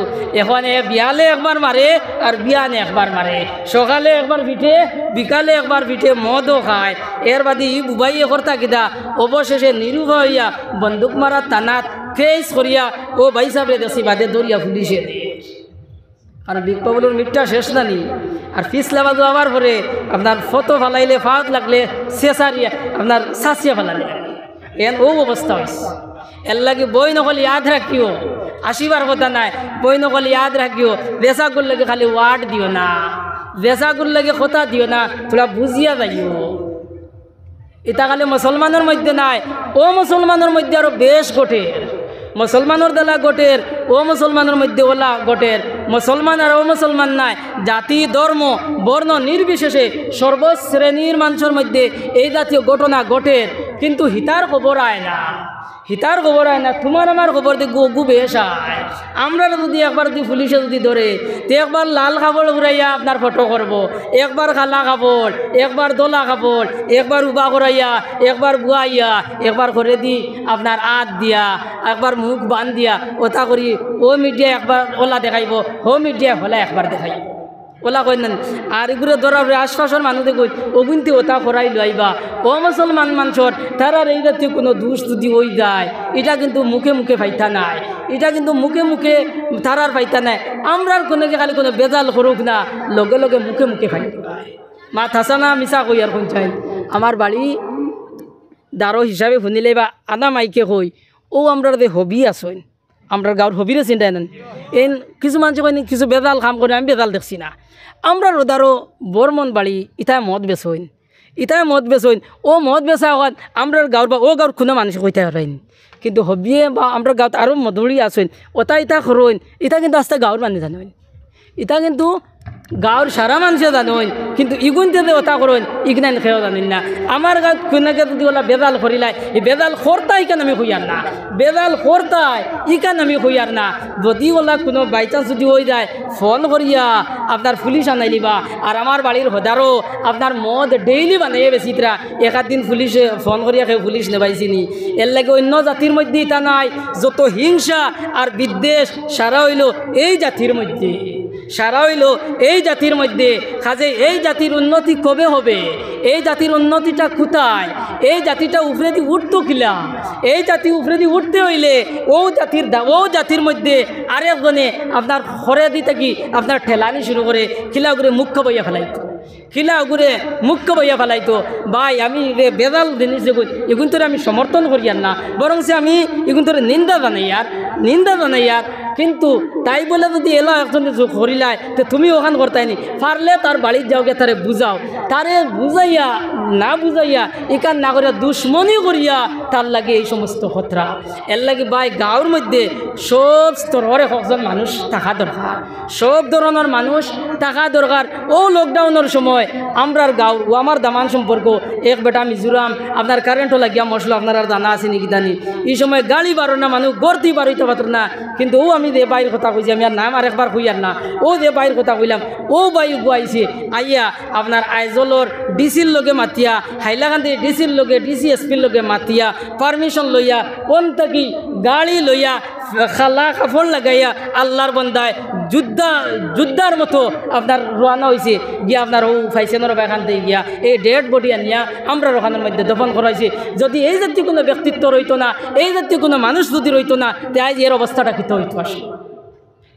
এখন বিয়ালে একবার মারে আর বিয়ানে একবার মারে, সকালে একবার পিঠে বিকালে একবার পিঠে মদও খায়। এর বাদে ই বুবাইয়ে করতা কিনা অবশেষে নিরুভা হইয়া বন্দুক মারা টানাত ফেস করিয়া ও ভাই সাহেব দেখছি বাদে দৌড়িয়া পুলিশে দিয়ে। আর বিকবাবুলোর মিথ্যা শেষ না নি। আর পিছলা বাদু আবার পরে আপনার ফটো ফালাইলে ফাঁক লাগলে শেষারিয়া আপনার সাঁচিয়া ফালালে এন ও অবস্থা হয়েছে। এর লাগে বই নকল ইয়াদ রাখিও, আসিবার কথা নাই, বই নকল ইয়াদ রাখিও। বেসাগুর লাগে খালি ওয়ার্ড দিও না, বেসাগুর লাগে কথা দিও না, তোরা বুঝিয়া যাইও। এটা খালি মুসলমানের মধ্যে নাই, ও মুসলমানের মধ্যে আরো বেশ গোটের, মুসলমানের দেলা গোটের, ও মুসলমানের মধ্যে ওলা গোটের। মুসলমান আর ও মুসলমান নাই, জাতি ধর্ম বর্ণ নির্বিশেষে সর্বশ্রেণীর মানুষের মধ্যে এই জাতীয় ঘটনা ঘটের। কিন্তু হিতার খবর আয় না, হিতার খবর আয় না, তোমার আমার খবর দিয়ে গু বেশ আয়। আমরা যদি একবার যদি পুলিশে যদি ধরে তো একবার লাল কাপড় ঘুরাইয়া আপনার ফটো করব, একবার খালা কাপড়, একবার দোলা কাপড়, একবার উবা করাইয়া, একবার বুয়াইয়া, একবার করে দি আপনার আত দিয়া, একবার মুখ বান দিয়া ওটা করি ও মিডিয়া একবার ওলা দেখাইব, ও মিডিয়া হলা একবার দেখাইব ওলা কই না। আর এগুলো ধরার আশপাশের মানুষ দেখুন ও কিন্তু ওটা করাই লইবা। ও মুসলমান মানুষের তারার এই জাতীয় কোনো দোষ যদি হয়ে যায় এটা কিন্তু মুখে মুখে ফাইতা নাই, এটা কিন্তু মুখে মুখে তারার ফাইতা নাই। আমরা কোনো খালি কোনো বেজাল করুক না, লগে লগে মুখে মুখে ফাইতা নাই। মা থাসানা মিশা কই আর কোন চাই আমার বাড়ি দারো হিসাবে শুনিলে বা আনা মাইকে কই ও আমরা যে হবি আসেন, আমরা গাঁর হবিরে চিন্তাই নেন। এই কিছু মানুষ কই কিছু বেজাল কাম করে, আমি বেজাল দেখছি না। আমরা রোদারও বর্মন বাড়ি ইটাই মদ বেচইন, ইটাই মদ বেচইন। ও মদ বেচা হন আমরা গাঁর বা ও গাঁর কোনো মানুষ কইতে পারেন, কিন্তু হবিয়ে বা আমরা গাঁত আরও মধুরি আসেন ওটা ইটা করইন। ইটা কিন্তু আস্তে গাঁর মানুষ জানেন, ইটা কিন্তু গাঁর সারা মানুষে জানেন, কিন্তু ইগুনতে যে ওটা করেন ইগনাইন খেয়েও জানেন না। আমার গাঁত কোনকে যদি ওলা বেজাল করিলাই এই বেজাল করতা ইকান আমি হইয়ার না, বেজাল করতাই ইকান আমি হইয়ার না। যদি ওলা কোনো বাইচান্স যদি হয়ে যায় ফোন করিয়া আপনার পুলিশ আনাইলিবা। আর আমার বাড়ির হদারও আপনার মদ ডেইলি বানাইয়ে বেশিতরা একাত দিন পুলিশে ফোন করিয়া কেউ পুলিশ নেবাইছিনি। এর লাগে অন্য জাতির মধ্যে এটা নাই, যত হিংসা আর বিদ্বেষ সারা হইল এই জাতির মধ্যে, সারা হইল এই জাতির মধ্যে। কাজে এই জাতির উন্নতি কবে হবে? এই জাতির উন্নতিটা কোথায়? এই জাতিটা উপরে দিয়ে উঠতো কিলা? এই জাতি উপরে দিয়ে উঠতে হইলে ও জাতির মধ্যে আরেকজনে আপনার খরে দিতে কি আপনার ঠেলানি শুরু করে খিলা করে মুখ্য বইয়া ফেলাইতো, খিলা করে মুখ্য বইয়া ফেলাইতো। ভাই আমি বেজাল জিনিস দেখুন এগুন তোরে আমি সমর্থন করি আর না, বরং সে আমি এগুন তোরে নিন্দা জানাই আর, নিন্দা জানাই আর। কিন্তু তাই বলে যদি এলো একজন করিলাই তো তুমি ওখান করতাইনি পারলে তার বাড়ির যাওগে তারে বুঝাও, তারে বুঝাইয়া না বুঝাইয়া এখান না করিয়া দুশ্মনী করিয়া তার লাগে এই সমস্ত খতরা। এর লাগে ভাই গাঁর মধ্যে সব স্তরের একজন মানুষ থাকা দরকার, সব ধরনের মানুষ থাকা দরকার। ও লকডাউনের সময় আমরার গাঁর ও আমার দামান সম্পর্ক এক বেটা মিজোরাম আপনার কারেন্টও লাগিয়া মশলা আপনার আর জানা আছে নাকি জানি। এই সময় গাড়ি বারো না মানুষ গড়তি বারোইতে পারত না, কিন্তু ও আমি যে বাইর কথা কইছি আমি আর নাম আর একবার কই আর না, ও যে বাইর কথা কইলাম ও বাই গুয়াইছে আইয়া আপনার আইজলর ডিসির লগে মাতিয়া, হাইলাকান্দি ডিসির লগে ডিসি এসপির লগে মাতিয়া পারমিশন লইয়া কোন থাকি গাড়ি লইয়া খালা কাপড় লাগাইয়া আল্লাহর বন্দায় যুদ্ধার মতো আপনার রোয়ানা হয়েছে গিয়া আপনার ও ফাইসেনের এখান থেকে গিয়া এই ডেড বডি আনিয়া আমরা ওখানের মধ্যে দফন করাইছি। যদি এই জাতীয় কোনো ব্যক্তিত্ব রইতো না, এই জাতীয় কোনো মানুষ যদি রইতো না, তে আজ এর অবস্থাটা কিতো হইতো আসলে।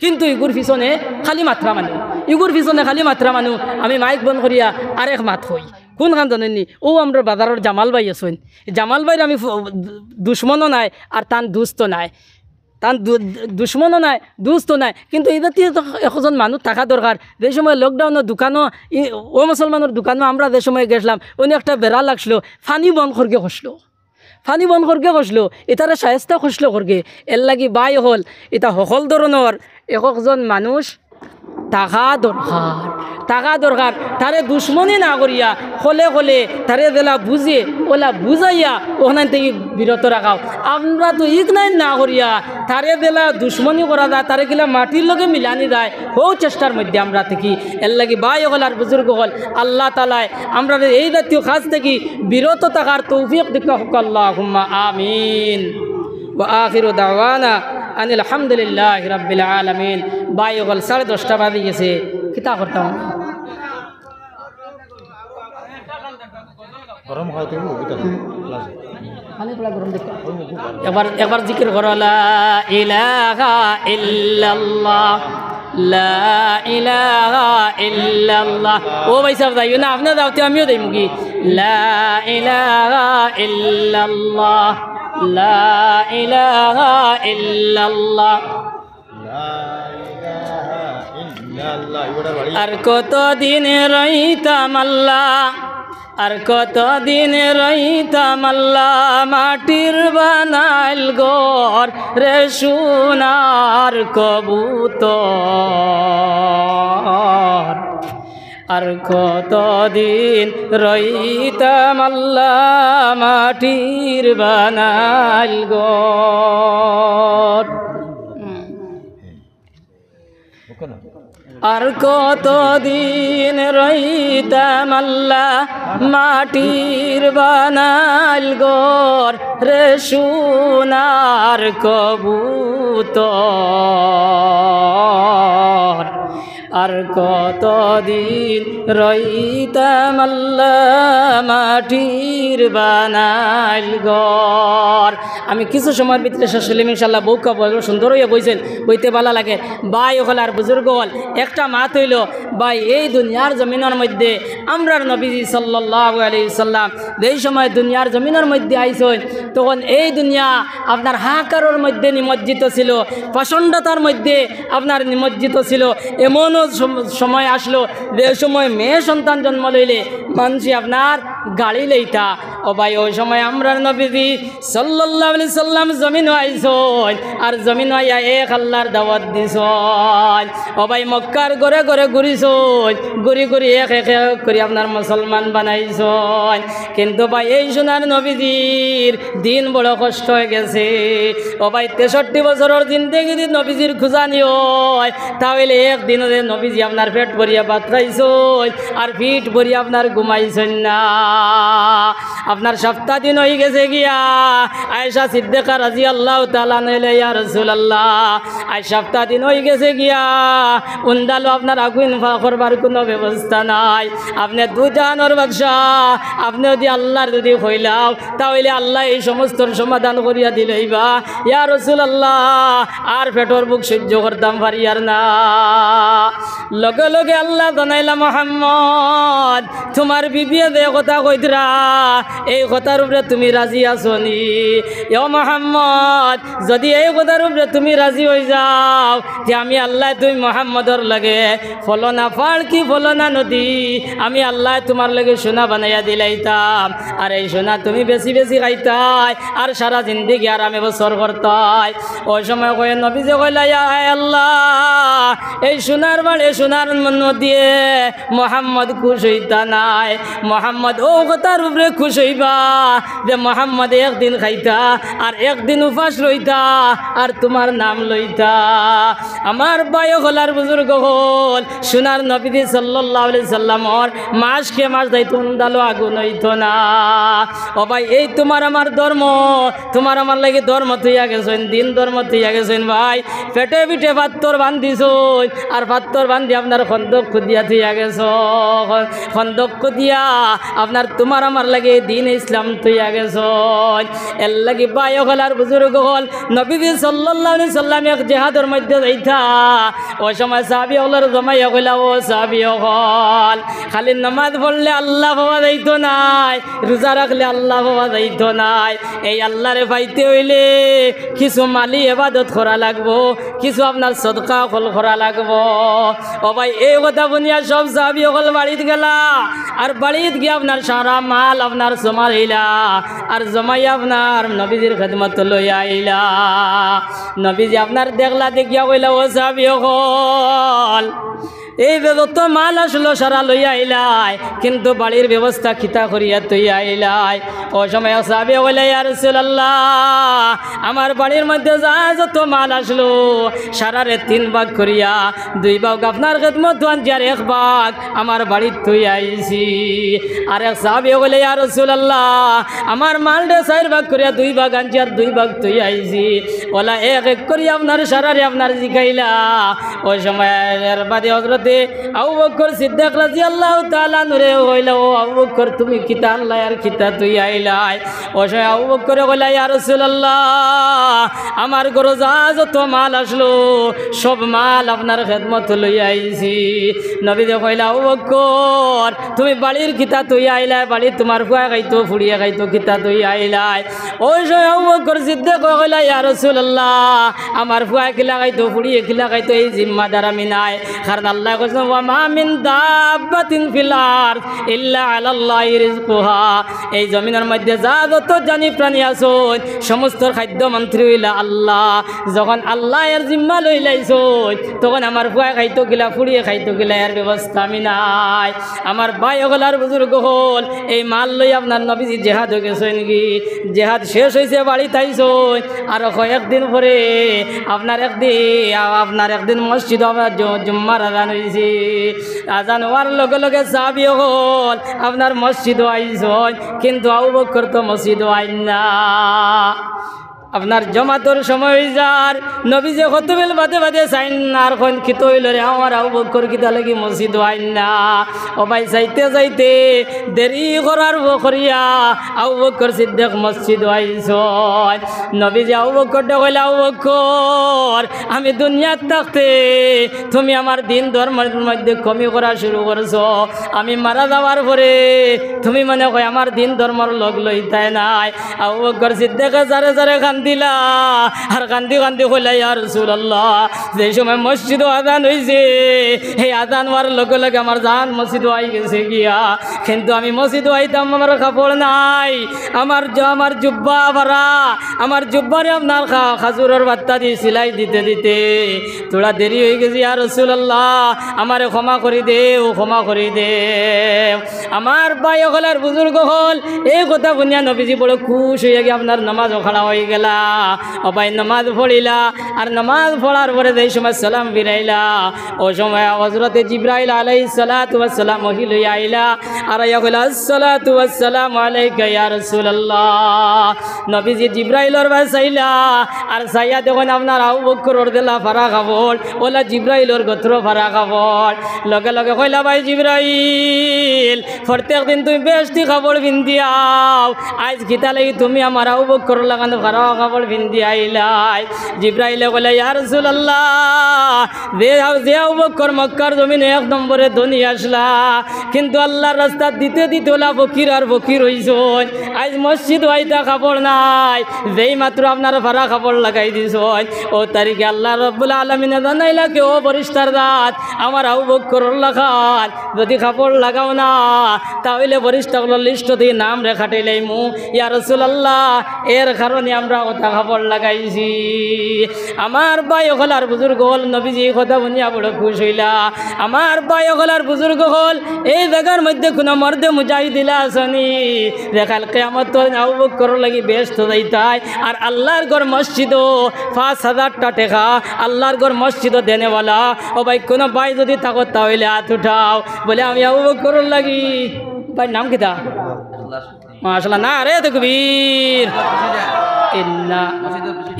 কিন্তু ইগুর পিছনে খালি মাত্রা মানুষ, ইগুর পিছনে খালি মাত্রা মানুষ। আমি মাইক বন্ধ করিয়া আরেক মাত হই কোন খান জানেননি? ও আমরা বাজারের জামাল ভাই আছেন, জামাল ভাইয়ের আমি দুশ্মনও নাই আর তান দুস্থ নাই, তার দুশ্মনও নাই দুস্থ নাই। কিন্তু এই জাতীয় এখন মানুষ থাকা দরকার। যে সময় লকডাউনের দোকানও ও মুসলমানের দোকানও আমরা যে সময় গেছিলাম, উনি একটা বেড়া লাগছিল, ফানি বন্ধ করকে খসলো, ফানি বন্ধ করকে খসলো, এটারে সাহেস্তা খসলো করকে। এর লাগি বাই হল এটা সকল ধরনের একজন মানুষ থাকা দরকার। তারে দুশ্মনী না করিয়া হলে হলে তারে বেলা বুঝে ওলা বুঝাইয়া ওখান থেকে বিরত রাখাও। আমরা তো ইক নাই না করিয়া তারে বেলা দুশ্মনী করা যায়, তারে গেলা মাটির লগে মিলানি যায়, হও চেষ্টার মধ্যে আমরা থেকে। এর লাগি বাই হল আর বুজুর্গ হল আল্লাহ তালায় আমরা এই জাতীয় কাজ থেকে বিরত থাকার তৌফিক দিকা হোক আল্লাহুম্মা আমিন। ওয়া আখিরু দাওয়ানা আনিল হামদুলিল্লাহি রাব্বিল আলামিন। বাই হল 10:30 বাজে গেছে, কিতা করতাম গরম খাওয়া তো একবার জিকির করো লা ইলাহা ইল্লাল্লাহ, লা ইলাহা ইল্লাল্লাহ। ও ভাই সাহেব যাইও না, আপনি যাওতে আমিও যাই মুখি। লা ইলাহা ইল্লাল্লাহ, লা ইলাহা ইল্লাল্লাহ। আর কতদিন রইতাম আল্লাহ, আর কতদিন রইতাম আল্লাহ, মাটির বানাইল ঘর রে সোনার কবুতর। আর কতদিন রইতাম আল্লাহ, মাটির বানাইল ঘর। আর কতদিন রইতাম আল্লাহ, মাটির বানাইল ঘর রে সোনার কবুতর। আর কতদিন রইতাম আল্লাহ, মাটির বানাইল ঘর। আমি কিছু সময়ের ভিতরে শেষ হলাম ইনশাল্লাহ। বউ কাপড় সুন্দর হইয়া বইছেন, বইতে ভালো লাগে। বাই হল আর বুজুর্গ হল একটা মাত হইল, ভাই এই দুনিয়ার জমিনের মধ্যে আমরার নবীজি সাল্লাল্লাহু আলাইহি সাল্লাম যেই সময় দুনিয়ার জমিনের মধ্যে আইসেন, তখন এই দুনিয়া আপনার হাহাকারের মধ্যে নিমজ্জিত ছিল, প্রচণ্ডতার মধ্যে আপনার নিমজ্জিত ছিল। এমনও সময় আসলো যে সময় মেয়ে সন্তান জন্ম লইলে মানুষই আপনার গাড়ি লইতা। ও ভাই ওই সময় আমরা নবীজি সাল্লাল্লাহু আলাইহি সাল্লাম জমিন আইসন, আর জমিন আইয়া এক আল্লাহর দাওয়াত দিছন। ও ভাই মক্কার ঘরে ঘরে ঘুরিছন, ঘুরি ঘুরি এক এক করে আপনার মুসলমান বানাইছন। কিন্তু ভাই এই সোনার নবীজির দিন বড় কষ্ট হয়ে গেছে। ও ভাই 63 বছরের জিন্দেগি নবীজির খুঁজানি হয়, তাহলে একদিন নবীজি আপনার পেট ভরিয়া ভাত খাইছন আর পিঠ ভরিয়া আপনার ঘুমাইছেন না। আপনার সপ্তাহ দিন হয়ে গেছে গিয়া আয়েশা সিদ্দিকা রাদিয়াল্লাহু তাআলা আনহা ইয়া রাসূলুল্লাহ, আজ সপ্তাহ দিন হয়ে গেছে গিয়া উন্দালো আপনার আগুন করবার কোনো ব্যবস্থা নাই। আপনি দুজানোর বাদশাহ, আপনি যদি আল্লাহর যদি হইলাও তাহলে আল্লাহ এই সমস্ত সমাধান করিয়া দিলেইবা। ইয়া রাসূলুল্লাহ আর পেটর বুক সহ্য করতাম পারি আর না। লগে লগে আল্লাহ জানাইলা, মুহাম্মদ তোমার বিবিয়ে যে কথা কইতরা এই কথার উপরে তুমি রাজি আছো নি? ও মুহাম্মদ যদি এই কথার উপরে তুমি রাজি হয়ে যাও যে আমি আল্লাহ তুমি মুহাম্মদর লাগে ফলনা ফাড় কি ফলনা নদী আমি আল্লাহ তোমার লাগে সোনা বানাইয়া দিলাইতাম, আর এই সোনা তুমি বেশি বেশি খাইতাই আর সারা জিন্দেগি আরামে বছর করতাই। ওই সময় কয়ে নবী যে কইলা, ইয়া আল্লাহ এই সোনার বাড়ি সোনার নদীয়ে মোহাম্মদ খুশ হইতা নাই। মোহাম্মদ ও কথার উপরে খুশ হইবা যে মোহাম্মদ একদিন খাইতা আর একদিন উপাস রইতা আর তোমার নাম লইতা। আমার বায়ু হলার বুজুর্গ হল সোনার নবী সাল্লাল্লাহু আলাইহি সাল্লামর মাসকে মাস যাইতো দালো আগুন হইতো না। ও ভাই এই তোমার আমার ধর্ম, তোমার আমার লাগে ধর্ম তুইয়া গেছেন, দিন ধর্ম তুইয়া গেছেন ভাই। পেটে পিঠে পাত্তর বান্ধিছ আর পাত্তর বান্ধি আপনার খন্দক খুদিয়া তুইয়া গেছ, খন্দক খুদিয়া আপনার তোমার আমার লাগে দিন ইসলাম তুইয়া গেছ। এর লাগি বায়ু হলার বুজুর্গ হল নবী সাল্লাল্লাহু আলাইহি সাল্লাম এক জেহাদের মধ্যে যাইতা। ওই সময় সাহাবী হলার জমাইয়া কইলা ও সাহাবী হল খালি নামাজ পড়লে আল্লাহ পাওয়া যাইতো নাই, রোজা রাখলে আল্লাহ পাওয়া যাইতো নাই। এই আল্লাহরে পাইতে হইলে কিছু মালি ইবাদত করা লাগবো, কিছু আপনার সদকা হল করা লাগবো। ও ভাই এই কথা শুনিয়া সব সাহাবী হল বাড়িতে গেলা আর বাড়িতে গিয়ে আপনার সারা মাল আপনার জমা হইলা আর জমাই আপনার নবীজির খেদমত লইয়া আইলা। নবীজি আপনার দেখলা দেখিয়া কইলা ও সাহাবী হল এই যত মাল আসলো সারা লইয়া আইলাই কিন্তু বাড়ির ব্যবস্থা খিতা করিয়া তৈয়া আইলাই। ও সময় সাহাবী বলে ইয়া রাসূলুল্লাহ আমার বাড়ির মধ্যে যা যত মাল আসলো সারারে 3 ভাগ করিয়া 2 ভাগ আপনার খেদমত আনছি আর 1 ভাগ আমার বাড়ির তৈয়া আইছি। আর এক সাহাবী বলে ইয়া রাসূলুল্লাহ আমার মালটা 4 ভাগ করিয়া 2 ভাগ আনছি আর 2 ভাগ তৈয়া আইছি। ওলা এক এক করিয়া আপনার সারারে আপনার জিগাইলা। ওই সময় এর বাদে হযরত আবু বকর সিদ্দিক রাদিয়াল্লাহু তাআলা নূরে হইলা ও আবু বকর তুমি কিতা আল্লাহ আর কিতা তুই আইলাই। ও সময় আবু বকর কইলা ইয়া রাসূলুল্লাহ আমার ঘরে যা যত মাল আসলো সব মাল আপনার খেদমত লইয়া আইছি। নবী কইলা আবু বকর তুমি বাড়ির কিতা তুই আইলাই, বাড়ি তোমার ফুয়া খাইতো ফুড়িয়া খাইতো কিতা তুই আইলাই। ওই সময় আবু বকর সিদ্দিক কইলা ইয়া রাসূলুল্লাহ আমার ফুয়া কিলা খাইতো ফুড়িয়ে কিলা খাইতো এই জিম্মাদার আমি নাই, কারণ আল্লাহ ওয়ামা মিন দাব্বাতিন ফিল আরদ ইল্লা আলাল্লাহি রিজকুহা। এই জমিনের মধ্যে যা যত জানি প্রাণী আছে সমস্ত খাদ্য মন্ত্রী হইলা আল্লাহ। যখন আল্লাহ এর জিম্মা লইলাইছ তখন আমার ফুয়া খাইতো গিলা ফুড়িয়ে খাইতো গিলা এর ব্যবস্থা আমি নাই। আমার ভাই ওগলার বুজুর্গ হল এই মাল লই আপনার নবীজি জেহাদ হয়ে গেছে নাকি, জেহাদ শেষ হয়েছে বাড়ি তাইছ আর কয়েকদিন পরে আপনার একদিন মসজিদ জুম্মার আজান হয়েছে। আজান হওয়ার লগে লগে সাহাবী হল আপনার মসজিদ আইস কিন্তু আবু বকর তো মসজিদ আইন না। আপনার জমাতর সময় যার নবী যে খতবেল বাদে বাদে চাইন না আর কোন খিত হইল রে আমার আবু বকর কিতা লাগি মসজিদ আইন না। ও ভাই যাইতে যাইতে দেরি করার করিয়া আবু বকর সিদ্দিক মসজিদ আইস। নবী যে আবু বকরটা কইলা আবু বকর আমি দুনিয়াত থাকতে তুমি আমার দিন ধর্মের মধ্যে কমি করা শুরু করছো, আমি মারা যাওয়ার পরে তুমি মনে কয় আমার দিন ধর্মর লোক লইতাই নাই। আবু বকর সিদ্দিক যারে যারে দিলা আর কান্দি কান্দি কইলা ইয়া রাসূলুল্লাহ যে সময় মসজিদ আজান হইছে এই আজান হওয়ার লগে লগে আমার জান মসজিদ আই গেছে গিয়া, কিন্তু আমি মসজিদ আইতাম আমার কাপড় নাই, আমার জুব্বা ভরা, আমার জুব্বারে আপনার খাজুরের বাত্তা দিয়ে সিলাই দিতে দিতে তোরা দেরি হয়ে গেছে ইয়া রাসূলুল্লাহ আমারে ক্ষমা করে দে ও ক্ষমা করে দে। আমার ভাই হলার বুজুর্গ হল এই কথা শুনিয়া নবীজি বড় খুশ হইয়া গিয়ে আপনার নামাজ খাড়া হয়ে গেলা। ও ভাই নামাজ পড়িলা আর নামাজ পড়ার পরে যেই সময় সালাম ফিরাইলা ওই সময় হযরতে জিবরাইল আলাইহিস সালাতু ওয়াস সালাম ওহি লইয়া আইলা আর ইয়া কইলা আসসালাতু ওয়াস সালামু আলাইকা ইয়া রাসূলুল্লাহ। নবীজি জিবরাইলের বাসাইলা আর সাইয়া দেখুন আপনার আবু বকরের দেলা ফারা কাপড় ওলা জিবরাইলের গোত্র ফারা কাপড়। লগে লগে কইলা ভাই জিবরাইল প্রত্যেক দিন তুমি বেশটি কাপড় পিন্দিয়াও, আজ গীতা লাগি তুমি আমার আবু বকর লাগানো ফারা কাপড় পিন্দি আইলাই। জিবরাইলে কইলা ইয়া রাসূলুল্লাহ যে আবু বকর মক্কার জমিনে 1 নম্বরে ধনী আসলা, কিন্তু আল্লাহর রাস্তা দিতে দিতে ওলা ফকির আর ফকির হইছ, আজ মসজিদ আইতা কাপড় নাই, যেই মাত্র আপনার ফারা কাপড় লাগাই দিছ ও তারিখে আল্লাহ রব্বুল আলামিনে জানাইলা কে ও বরিষ্ঠার দাঁত আমার আবু বকর লাগাত যদি কাপড় লাগাও না তাহলে বরিষ্ঠগুলোর লিস্ট দিয়ে নাম রেখাটাইলাইমু। ইয়া রাসূলুল্লাহ এর কারণে আমরা কথা খবর লাগাইছি আমার ভাই হল আর বুজুর্গ হল নবীজি কথা শুনিয়া বড় খুশ হইলা আমার ভাই হল আর বুজুর্গ হল এই জায়গার মধ্যে কোনো মর্দে মুজাহিদিলা আসনি দেখাল কিয়ামত আবু বকর লাগি ব্যস্ত যাইতাই আর আল্লাহর ঘর মসজিদও ৫,০০০টা টাকা আল্লাহর ঘর মসজিদও দেনেওয়ালা ও ভাই কোনো ভাই যদি থাকো তাহলে হাত উঠাও বলে আমি আবু বকর লাগি ভাই নাম কিতা মাশাআল্লাহ না রে তাকবীর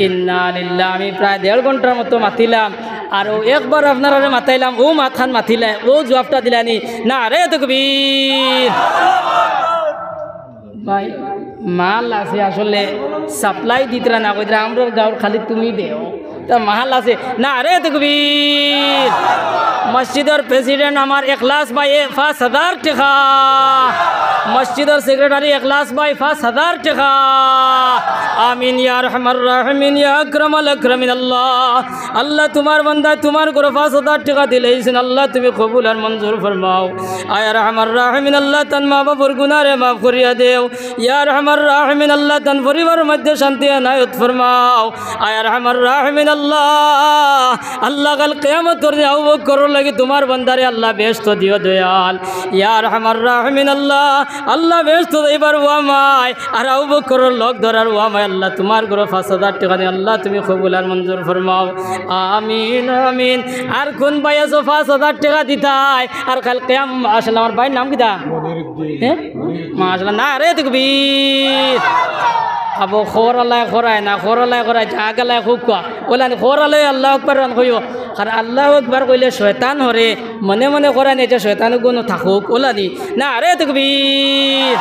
ইন্না লিল্লাহ আমি প্রায় ১.৫ ঘন্টার মতো মাতিলাম আর একবার আপনারা মাতাইলাম ও মাথান মাতিলে ও জবাবটা দিলানি না রে তাকবীর ভাই মাল আছে আসলে সাপ্লাই দিতরা না কইরা আমরা গাঁর খালি তুমি দেও তা মাল আছে না রে তাকবীর মসজিদের প্রেসিডেন্ট আমার এখলাস ভাই ৫,০০০ টাকা মসজিদের সেক্রেটারি এখলাস ভাই ৫,০০০ টাকা আমিন ইয়া রহমান রাহিমিন ইয়া আকরামাল আকরামিন আল্লাহ আল্লাহ তোমার বান্দা তোমার করে ৫,০০০ টাকা দিলেছেন আল্লাহ তুমি কবুল আর মঞ্জুর ফরমাও আয়া রহমান রাহিমিন আল্লাহ তান মা বাবার গুনাহে মাফ করিয়া দেও ইয়া রহমান রাহিমিন আল্লাহ তান পরিবারের মধ্যে শান্তি আনায়ত ফরমাও আয়া রহমান রাহিমিন আল্লাহ আল্লাহ কাল কিয়ামতের দিন আবু বকর লাগি তোমার বান্দারে আল্লাহ বেহেশত দিও দয়াল ইয়া রহমান রাহিমিন আল্লাহ আল্লাহ বেহেশত দিবার ওয়ামাই আর আবু বকরের লোক ধরার ওয়ামাই আল্লাহ তোমার ঘরে ৫,০০০ টাকা দিয়ে আল্লাহ তুমি কবুল আর মঞ্জুর ফরমাও আমিন আমিন আর কোন ভাই আছো ৫,০০০ টাকা দিতাই আর কাল কিয়াম আসলে আমার ভাইয়ের নাম কিতা হ্যাঁ মাশাআল্লাহ না রে তাকবীর আবো খোরালায় খোরায় না খোরালায় খোরায় জাগালায় খুব কোয়া বলেন খোরালয় আল্লাহ আকবার কইও আর আল্লাহ আকবার কইলে শয়তান হরে মনে মনে করায় যে শয়তান কোনো থাকুক ওলানি না রে তাকবীর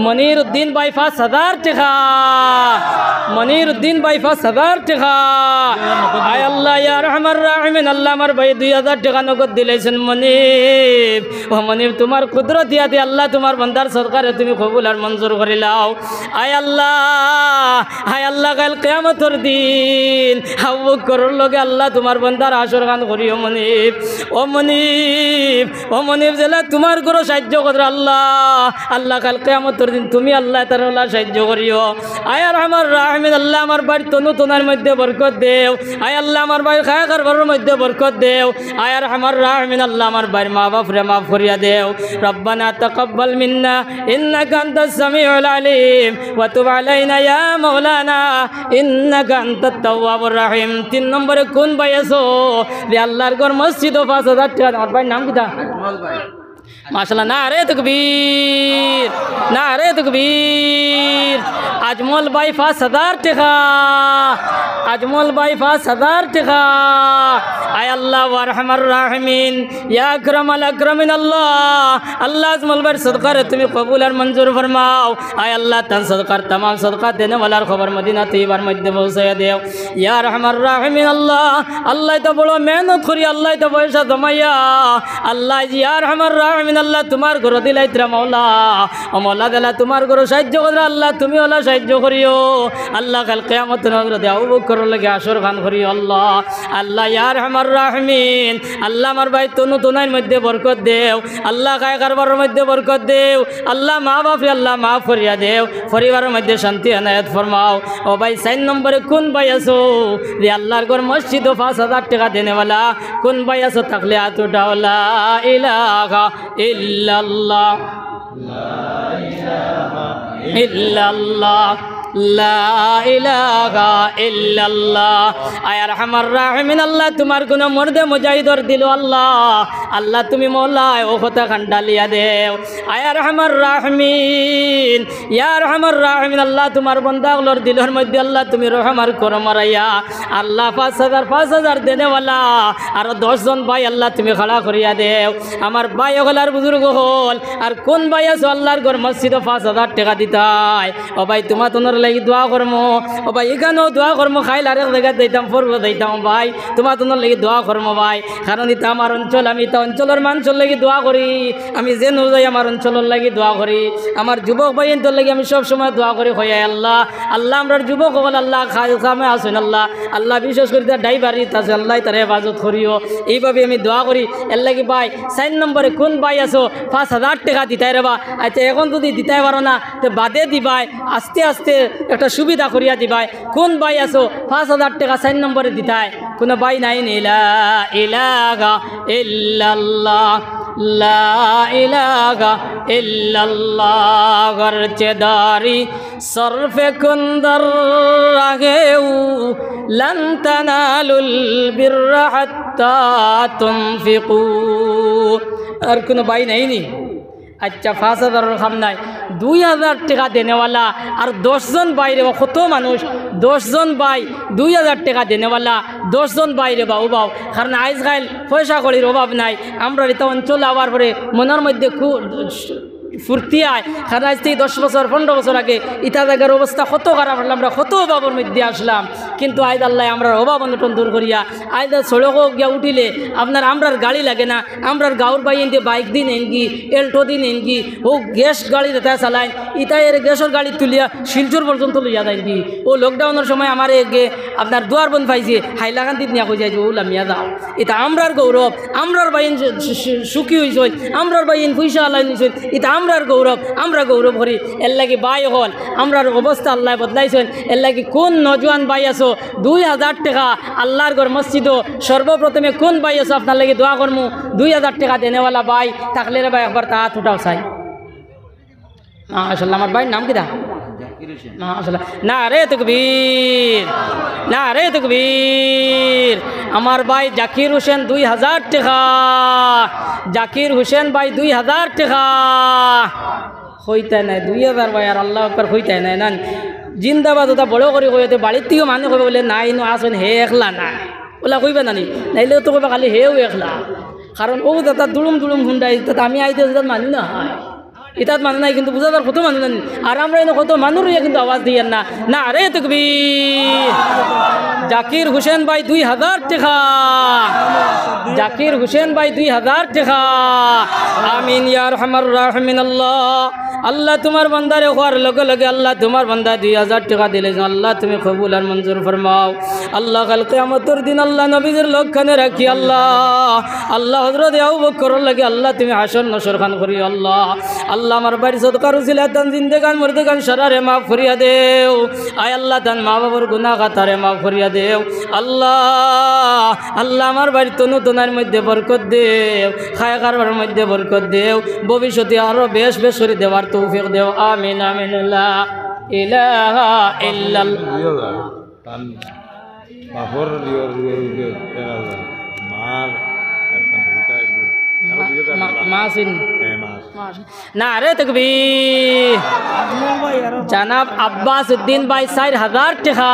মনির উদ্দিন ভাই ৫,০০০ টাকা মনির উদ্দিন ভাই ৫,০০০ টাকা আয় আল্লাহ ইয়া রহমান রাহিমিন আল্লাহ আমার ভাই ২,০০০ টাকা নগদ দিলেছেন মনিব ও মনিব তোমার কুদরত দিয়া দিয়ে আল্লাহ তোমার বান্দার সরকারে তুমি কবুল আর মঞ্জুর করে লাও আয় আল্লাহ কাল কিয়ামতের দিন আবু বকরের লগে আল্লাহ তোমার বান্দার আসর গান করিও মনিব ও মনিব জেলা তোমার ঘর সাহায্য করে আল্লাহ কাল কিয়ামতের দিন তুমি আল্লাহ তার সাহায্য করিও আয় রহমান রাহিমিন আল্লাহ আমার বাড়ির তনু তোনার মধ্যে বরকত দেও আয় আল্লাহ আমার বাড়ির খায়া কারবারের মধ্যে বরকত দেও আয় রহমান রাহিমিন আল্লাহ আমার বাড়ির মা বাপরে মাফ করিয়া দেও রব্বানা তাকাব্বাল মিন্না ইন্নাকা আনতাস সামিউল আলিম ওয়া তুব আলাইনা ইয়া মাওলানা ইন্নাকা আনতাত তাওয়াবুর রহিম ৩ নম্বরে কোন ভাই আছো রে আল্লাহর ঘর মসজিদ ৫,০০০ টাকা আমার ভাইয়ের নাম কিতা মাশাআল্লাহ না রে তাকবীর আজমল ভাই ৫,০০০ টাকা আজমল ভাই ৫,০০০ টাকা আয় আল্লাহ ওয়া রহমান রাহিমিন ইয়া আকরামাল আকরামিন আল্লাহ আজমল ভাইয়ের সদকারে তুমি কবুল আর মঞ্জুর ফরমাও আয় আল্লাহ তান সদকার तमाम সদকা দেনে ওয়ালার খবর মদিনা তৈয়বার মধ্যে পৌঁছাইয়া দেও ইয়া রহমান রাহিমিন আল্লাহ তো বড় মেহনত করি আল্লাহ তো পয়সা জমাইয়া আল্লাহ ইয়া রহমান রাহিমিন আল্লাহ তোমার ঘর দিলাইত্রা মাওলা ও মাওলা দেলা তোমার ঘর সাহায্য করে আল্লাহ তুমি ওলা সাহায্য করিও আল্লাহ কাল কিয়ামত নগর আবু বকরের লাগে আসর গান করিও আল্লাহ ইয়া রহমান রাহিমিন আল্লাহ আমার ভাই তনু তোনার মধ্যে বরকত দেও আল্লাহ কায় কারবারের মধ্যে বরকত দেও আল্লাহ মা বাপরে আল্লাহ মাফ করিয়া দেও পরিবারের মধ্যে শান্তি আনায়াত ফরমাও ও ভাই ৪ নম্বরে কোন ভাই আছো রে আল্লাহর ঘর মসজিদ ৫,০০০ টাকা দেনেওয়ালা কোন ভাই আছো থাকলে হাত উঠাও লা ইলাহা ইল্লাল্লাহ লা ইলাহা ইল্লাল্লাহ লা ইলাহা ইল্লাল্লাহ আয় রহমান রাহিমিন আল্লাহ তোমার কোন মর্দে মুজাহিদর দিল আল্লাহ তুমি মওলায় ও কথা খান্ডালিয়া দেও আয় রহমান রাহিমিন ইয়া রহমান রাহিমিন আল্লাহ তোমার বান্দাগুলোর দিলের মধ্যে আল্লাহ তুমি রহমার করম রাইয়া আল্লাহ ৫,০০০ দেনেওয়ালা আর ১০ জন ভাই আল্লাহ তুমি খাড়া করিয়া দেও আমার ভাই ওগুলার বুজুর্গ হল আর কোন ভাই আছো আল্লাহর ঘর মসজিদ ৫,০০০ টাকা দিতাই ও ভাই তোমার তোনার লাগি দোয়া করমো ও ভাই এখানেও দোয়া করমো খাইল আরেক জায়গায় দিতাম পড়বো দিতাম ভাই তোমার তোনার লাগি দোয়া করমো ভাই কারণ এটা আমার অঞ্চল আমি তা অঞ্চলের মানুষের লাগি দোয়া করি আমি যে যাই আমার অঞ্চলের লাগি দোয়া করি আমার যুবক ভাই তোর লাগি আমি সব সময় দোয়া করি হইয়া আল্লাহ আমরা যুবক হল আল্লাহ খামে আসেন আল্লাহ বিশেষ করে তার ড্রাইভারি আছে আল্লাহ তার হেফাজত করিও এইভাবে আমি দোয়া করি এর লাগি ভাই ৪ নম্বরে কোন ভাই আছো ৫,০০০ টাকা দিতাই রে বা আচ্ছা এখন যদি দিতাই পারো না তো বাদে দিবাই আস্তে আস্তে একটা সুবিধা করিয়া দিবাই। কোন ভাই আছো 5,000 টাকা 4 নম্বরে দিতায়? কোনো ভাই নাই? লা ইলাহা ইল্লাল্লাহ লা ইলাহা ইল্লাল্লাহ গরচেদারি সরফে কুন্দর রাগেউ লন তানালুল বিররা হাত্তা তুনফিকু। আর কোনো ভাই নাই নি? আচ্ছা 5,000 খাম নাই, 2,000 টাকা দেনেওয়ালা আর 10 জন বাইরে কত মানুষ, 10 জন বাই 2,000 টাকা দেনেওয়ালা 10 জন বাইরে বাউ বাউ। কারণ আজকাল পয়সা কড়ির অভাব নাই। আমরা এটা অঞ্চল আবার পরে মনের মধ্যে খুব ফুর্তি আয়। কারণ আজ থেকে 10 বছর 15 বছর আগে ইটা জায়গার অবস্থা কত খারাপ হলাম, আমরা কত অভাবের মধ্যে আসলাম। কিন্তু আজ আল্লাহ আমরা অভাব অনটন দূর করিয়া আজ সড়কও গিয়া উঠিলে আপনার আমরার গাড়ি লাগে না। আমরার গাঁর বাই এনকি বাইক দিন এনকি এল্টো দিন এনকি ও গ্যাস গাড়ি যেটা চালায় ইটা এর গ্যাসের গাড়ি তুলিয়া শিলচর পর্যন্ত লইয়া যায় কি। ও লকডাউনের সময় আমার এগে আপনার দুয়ার বন্ধ পাইছে হাইলাকান্দিত নিয়া কই যাই ও লামিয়া যাও। এটা আমরার গৌরব, আমরার বাইন সুখী হয়েছে, আমরার বাইন পয়সা আল্লাহ নিয়েছে, এটা আমরার গৌরব, আমরা গৌরব করি। এর লাগি বাই হল আমরার অবস্থা আল্লাহ বদলাইছেন। এর লাগি কোন নজওয়ান বাই আছো 2,000 টাকা আল্লাহর ঘর মসজিদ সর্বপ্রথমে কোন বাই আছো আপনার লাগি দোয়া করমু। 2,000 টাকা দেনেওয়ালা বাই থাকলে রে ভাই একবার তা উঠাও চাই। মাশাআল্লাহ। আমার ভাইয়ের নাম কিটা? মাশাআল্লাহ। না রে তকবীর, না রে তকবীর। আমার ভাই জাকির হোসেন 2,000 টাকা। জাকির হোসেন ভাই 2,000 টাকা। হইতাই নাই 2,000 ভাই আর আল্লাহ আকবার হইতাই নাই না। জিন্দাবাদ ওটা বড় করে কইতে বাড়ির থেকেও মানুষ কইবে বলে নাই নো আসেন হে একলা না ওলা কইবে নানি, নাইলেও তো কইবা খালি হেও একলা। কারণ ও দাদা দুলুম দুলুম হুন্ডাই আমি আইতে মানি না হয় ইতাত মানে নাই, কিন্তু বুঝাদার কত মানুষ জানি। আর আমরা এনে কত মানুষ রইয়া কিন্তু আওয়াজ দিয়েন না। না রে তাকবীর। জাকির হোসেন ভাই 2,000 টাকা। জাকির হোসেন ভাই 2,000 টাকা। আমিন ইয়া রহমান রাহমিন। আল্লাহ আল্লাহ তোমার বান্দারে হওয়ার লগে লগে আল্লাহ তোমার বান্দা 2,000 টাকা দিলে আল্লাহ তুমি কবুল আর মঞ্জুর ফরমাও। আল্লাহ কাল কিয়ামতের দিন আল্লাহ নবীদের লক্ষণে রাখি আল্লাহ। আল্লাহ হযরত আবু বকরের লাগে আল্লাহ তুমি হাসর নসর খান করি আল্লাহ। আল্লাহ আমার বাড়ি সদকার উসিলা তান জিন্দেগান মরদেগান সারারে মাফ করিয়া দেও। আয় আল্লাহ তান মা বাবার গুনাহ খাতারে মাফ করিয়া দেও আল্লাহ। আল্লাহ আমার বাড়ির তনুতনার মধ্যে বরকত দেও, খায় কারবার মধ্যে বরকত দেও, ভবিষ্যতে আরো বেশ বেশ করে দেওয়ার তৌফিক দেও। আমিন আমিন। লা ইলাহা ইল্লাল্লাহ। না রে তাকবীর। জনাব আব্বাস উদ্দিন ভাই 4,000 টাকা।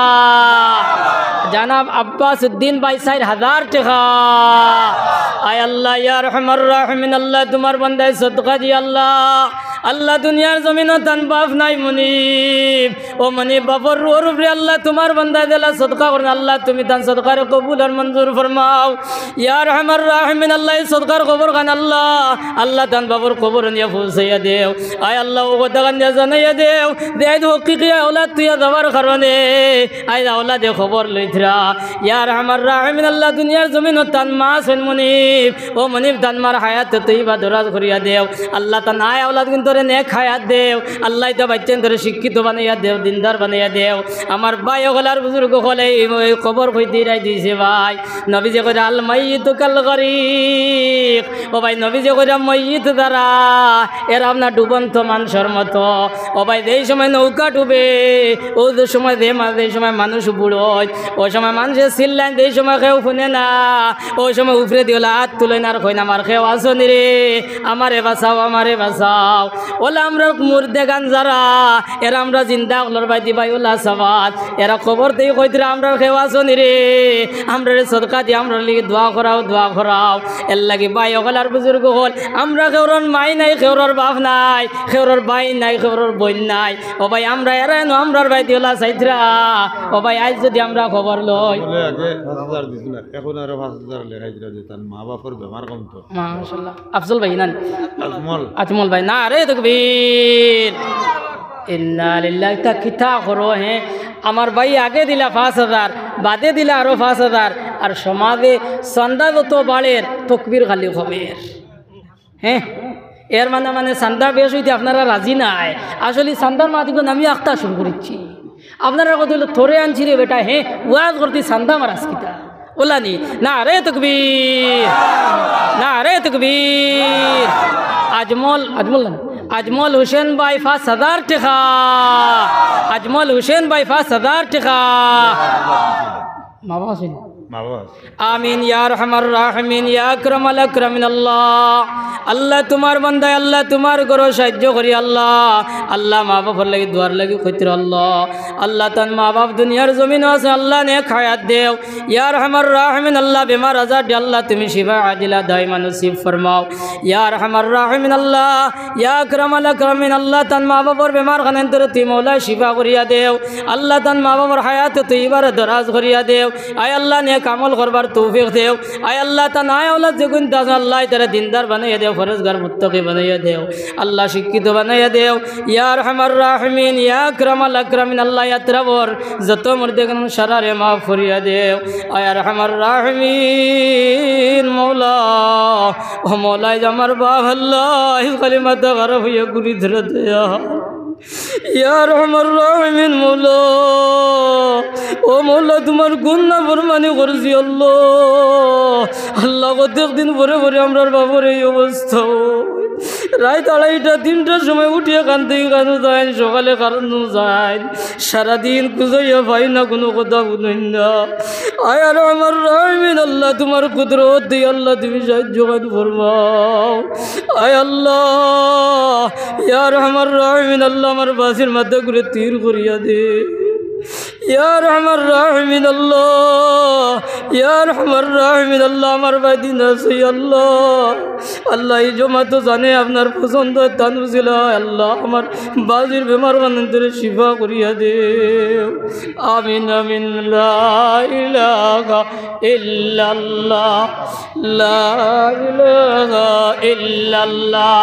জনাব আব্বাস উদ্দিন ভাই 4,000 টাকা। আয় আল্লাহ ইয়া রহমান রাহিমিন। আল্লাহ তোমার বান্দায় সদকা দি আল্লাহ। আল্লাহ দুনিয়ার জমিন তান বাপ নাই মনিব, ও মনিব বাপর রুর উপরে আল্লাহ তোমার বান্দা দিলা সদকা করেন আল্লাহ তুমি তান সদকার কবুল আর মঞ্জুর ফরমাও ইয়া রহমান রাহিমিন। আল্লাহ সদকার কবর খান আল্লাহ। আল্লাহ তান বাবর কবর নিয়ে পৌঁছাইয়া দেও। আয় আল্লাহ ও কথা নিয়ে জানাইয়া দেও দেয় হকিকি আওলাদ তুইয়া যাবার কারণে আয় আওলাদে খবর লইথরা ইয়া রহমান রাহিমিন। আল্লাহ দুনিয়ার জমিন তান মাস হন মনিব, ও মনিব তান মার হায়াত তৈবা দরাজ করিয়া দেও আল্লাহ। তান আয় আওলাদ কিন্তু নেক হায়াত দেও আল্লাহ। এটা বাচ্চান ধরে শিক্ষিত বানাইয়া দেও, দিনদার বানাইয়া দেও। আমার ভাই হলার বুজুর্গ হলে খবর কইতে রাই দিয়েছে ভাই নবীজি কইরা আল মাইয়িতু কাল গরিক। ও ভাই নবীজি কইরা মাইয়িত দ্বারা এর আপনার ডুবন্ত মানুষের মতো। ও ভাই যেই সময় নৌকা ডুবে ও যে সময় যেই সময় মানুষ বুড়োয় ওই সময় মানুষের চিল্লায়, যেই সময় কেউ শুনে না ওই সময় উফরে দিয়ে হাত তুলে না আর কই না আমার কেউ আসনি রে, আমারে বাঁচাও আমারে বাঁচাও। ওলা আমরা মুর্দে গান যারা এরা আমরা জিন্দা হলর ভাই দিবাই ওলা সবাদ এরা খবর দিয়ে কইতে আমরা কেউ আসনি রে, আমরা সদকা দিয়ে আমরা লিগে দোয়া করাও দোয়া করাও। এর লাগে ভাই হলার বুজুর্গ হল আমরা কেউর মাই নাই, কেউর বাপ নাই, কেউর ভাই নাই, কেউর বোন নাই। ও ভাই আমরা এরা এনো আমরার ভাই দিওলা সাইত্রা। ও ভাই আজ যদি আমরা খবর লই এখন আরো 5,000 লেখাই দিলা যে তার মা বাপের বেমার কমতো। মাশাআল্লাহ। আফজল ভাই না আজমল ভাই না রে তাকবীর। ইন্না লিল্লাহি তা কিতা করো হে। আমার ভাই আগে দিলা 5,000 বাদে দিলা আরো 5,000 আর সমাজে চান্দা যত বাড়ের তকবীর খালি কমের। হ্যাঁ এর মানে চান্দা বেশ হইতে আপনারা রাজি নাই। আসলে চান্দার মাধ্যমে আমি আখতা শুরু করেছি আপনারা কত হলো থরে আনছি রে বেটা হ্যাঁ ওয়াজ করতে সান্দা মারাস কিতা ওলানি না রে তকবীর না রে তকবীর আজমল হুসেন ভাই 5,000 টাকা আজমল হুসেন ভাই 5,000 টাকা মা বাবা শুনি মা বাবা আমিন ইয়া রহমান রাহিমিন ইয়া আকরামাল আকরামিন আল্লাহ আল্লাহ তোমার বান্দায় আল্লাহ তোমার গরো সাহায্য করি আল্লাহ আল্লাহ মা বাবার লাগি দুয়ার লাগি খৈত্র আল্লাহ আল্লাহ তান মা বাপ দুনিয়ার জমিন আছে আল্লাহ নে খায়াত দেও ইয়া রহমান রাহিমিন আল্লাহ বেমার আজার দে আল্লাহ তুমি শিফা আজিলা দাইমান নসিব ফরমাও ইয়া রহমান রাহিমিন আল্লাহ ইয়া আকরামাল আকরামিন আল্লাহ তান মা বাবার বেমার খানেন তোর তুই মৌলা শিফা করিয়া দেও আল্লাহ তান মা বাবার হায়াত তুই এবার দরাজ করিয়া দেও আয় আল্লাহ নে কামল করবার তৌফিক দেও আয় আল্লাহ তা নাই আওলাদ যেগুন দাস আল্লাহ তারা দিনদার বানাইয়া দেও ফরজগার মুত্তাকি বানাইয়া দেও আল্লাহ শিক্ষিত বানাইয়া দেও ইয়া রহমান রাহিমিন ইয়া আকরামাল আকরামিন আল্লাহ ইয়াত্রাবর যত মর্দে গান সারারে মাফ করিয়া দেও আয় রহমান রাহিমিন মৌলা ও মৌলাই আমার বাপ আল্লাহ কালিমাতা খারাপ হইয়া গুলি ধরে দেয়া ইয়া রহমান রাহিমিন মৌলা ও মৌলা তোমার গুণ না ফরমানি করছি আল্লাহ আল্লাহ কতক দিন পরে পরে আমরার বাবার এই অবস্থা রাত 2:30-3টার সময় উঠিয়ে কান্দে কান্দু যায় সকালে কারণ যায় সারাদিন খুঁজাইয়া পাই না কোনো কথা শুনেন না আয় আর আমার রাহিমিন আল্লাহ তোমার কুদরত দিয়ে আল্লাহ তুমি সাহায্য ফরমাও আয় আল্লাহ ইয়া রহমান রাহিমিন আল্লাহ আমার বাসির মাথা করে তীর করিয়া দে ইয়া রহমান রাহিমিন আল্লাহ ইয়া রহমান রাহিমিন আল্লাহ আমার বাদিন আছে আল্লাহ আল্লাহ এই জমা তো জানে আপনার পছন্দ তানু ছিল আল্লাহ আমার বাজির বেমার কানন্তরে শিফা করিয়া দে আমিন আমিন লা ইলাহা ইল্লাল্লাহ লা ইলাহা ইল্লাল্লাহ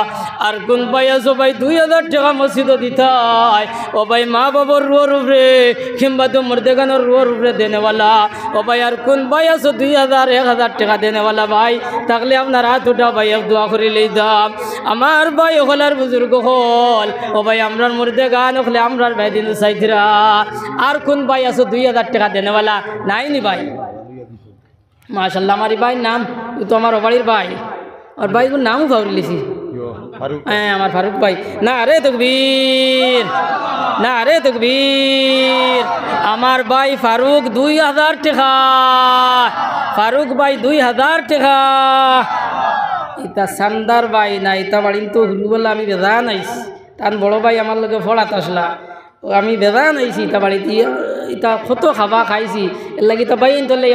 আর কোন ভাই আছো ভাই 2,000 টাকা মসজিদ দিতাই ও ভাই মা বাবার রুয়ার উপরে কিংবা তো মর্দেগানোর রুয়ার উপরে দেনেওয়ালা ও ভাই আর কোন ভাই আছো 2,000-1,000 টাকা দেনেওয়ালা ভাই থাকলে আপনার হাত উঠা ভাই এক দোয়া করে লই দাম আমার ভাই হলার বুজুর্গ হল ও ভাই আমরার মর্দেগান হলে আমরার ভাই দিন চাইছিরা আর কোন ভাই আছো 2,000 টাকা দেনেওয়ালা নাই নি ভাই মাশাআল্লাহ আমার ভাই নাম তো আমার বাড়ির ভাই আর ভাই নামও ভাবি লিছি হ্যাঁ আমার ফারুক ভাই না রে তকবীর না রে তকবীর আমার ভাই ফারুক 2,000 টাকা ফারুক ভাই 2,000 টাকা ইতা সান্দার ভাই না ইতা বাড়ি তো হুলু বলে আমি বেজা নাইছি তার বড় ভাই আমার লোকে ফড়াত আসলা আমি বেজা নাইছি ইতা বাড়িতে ইতা কত খাবা খাইছি এর লাগে তো ভাই তোলে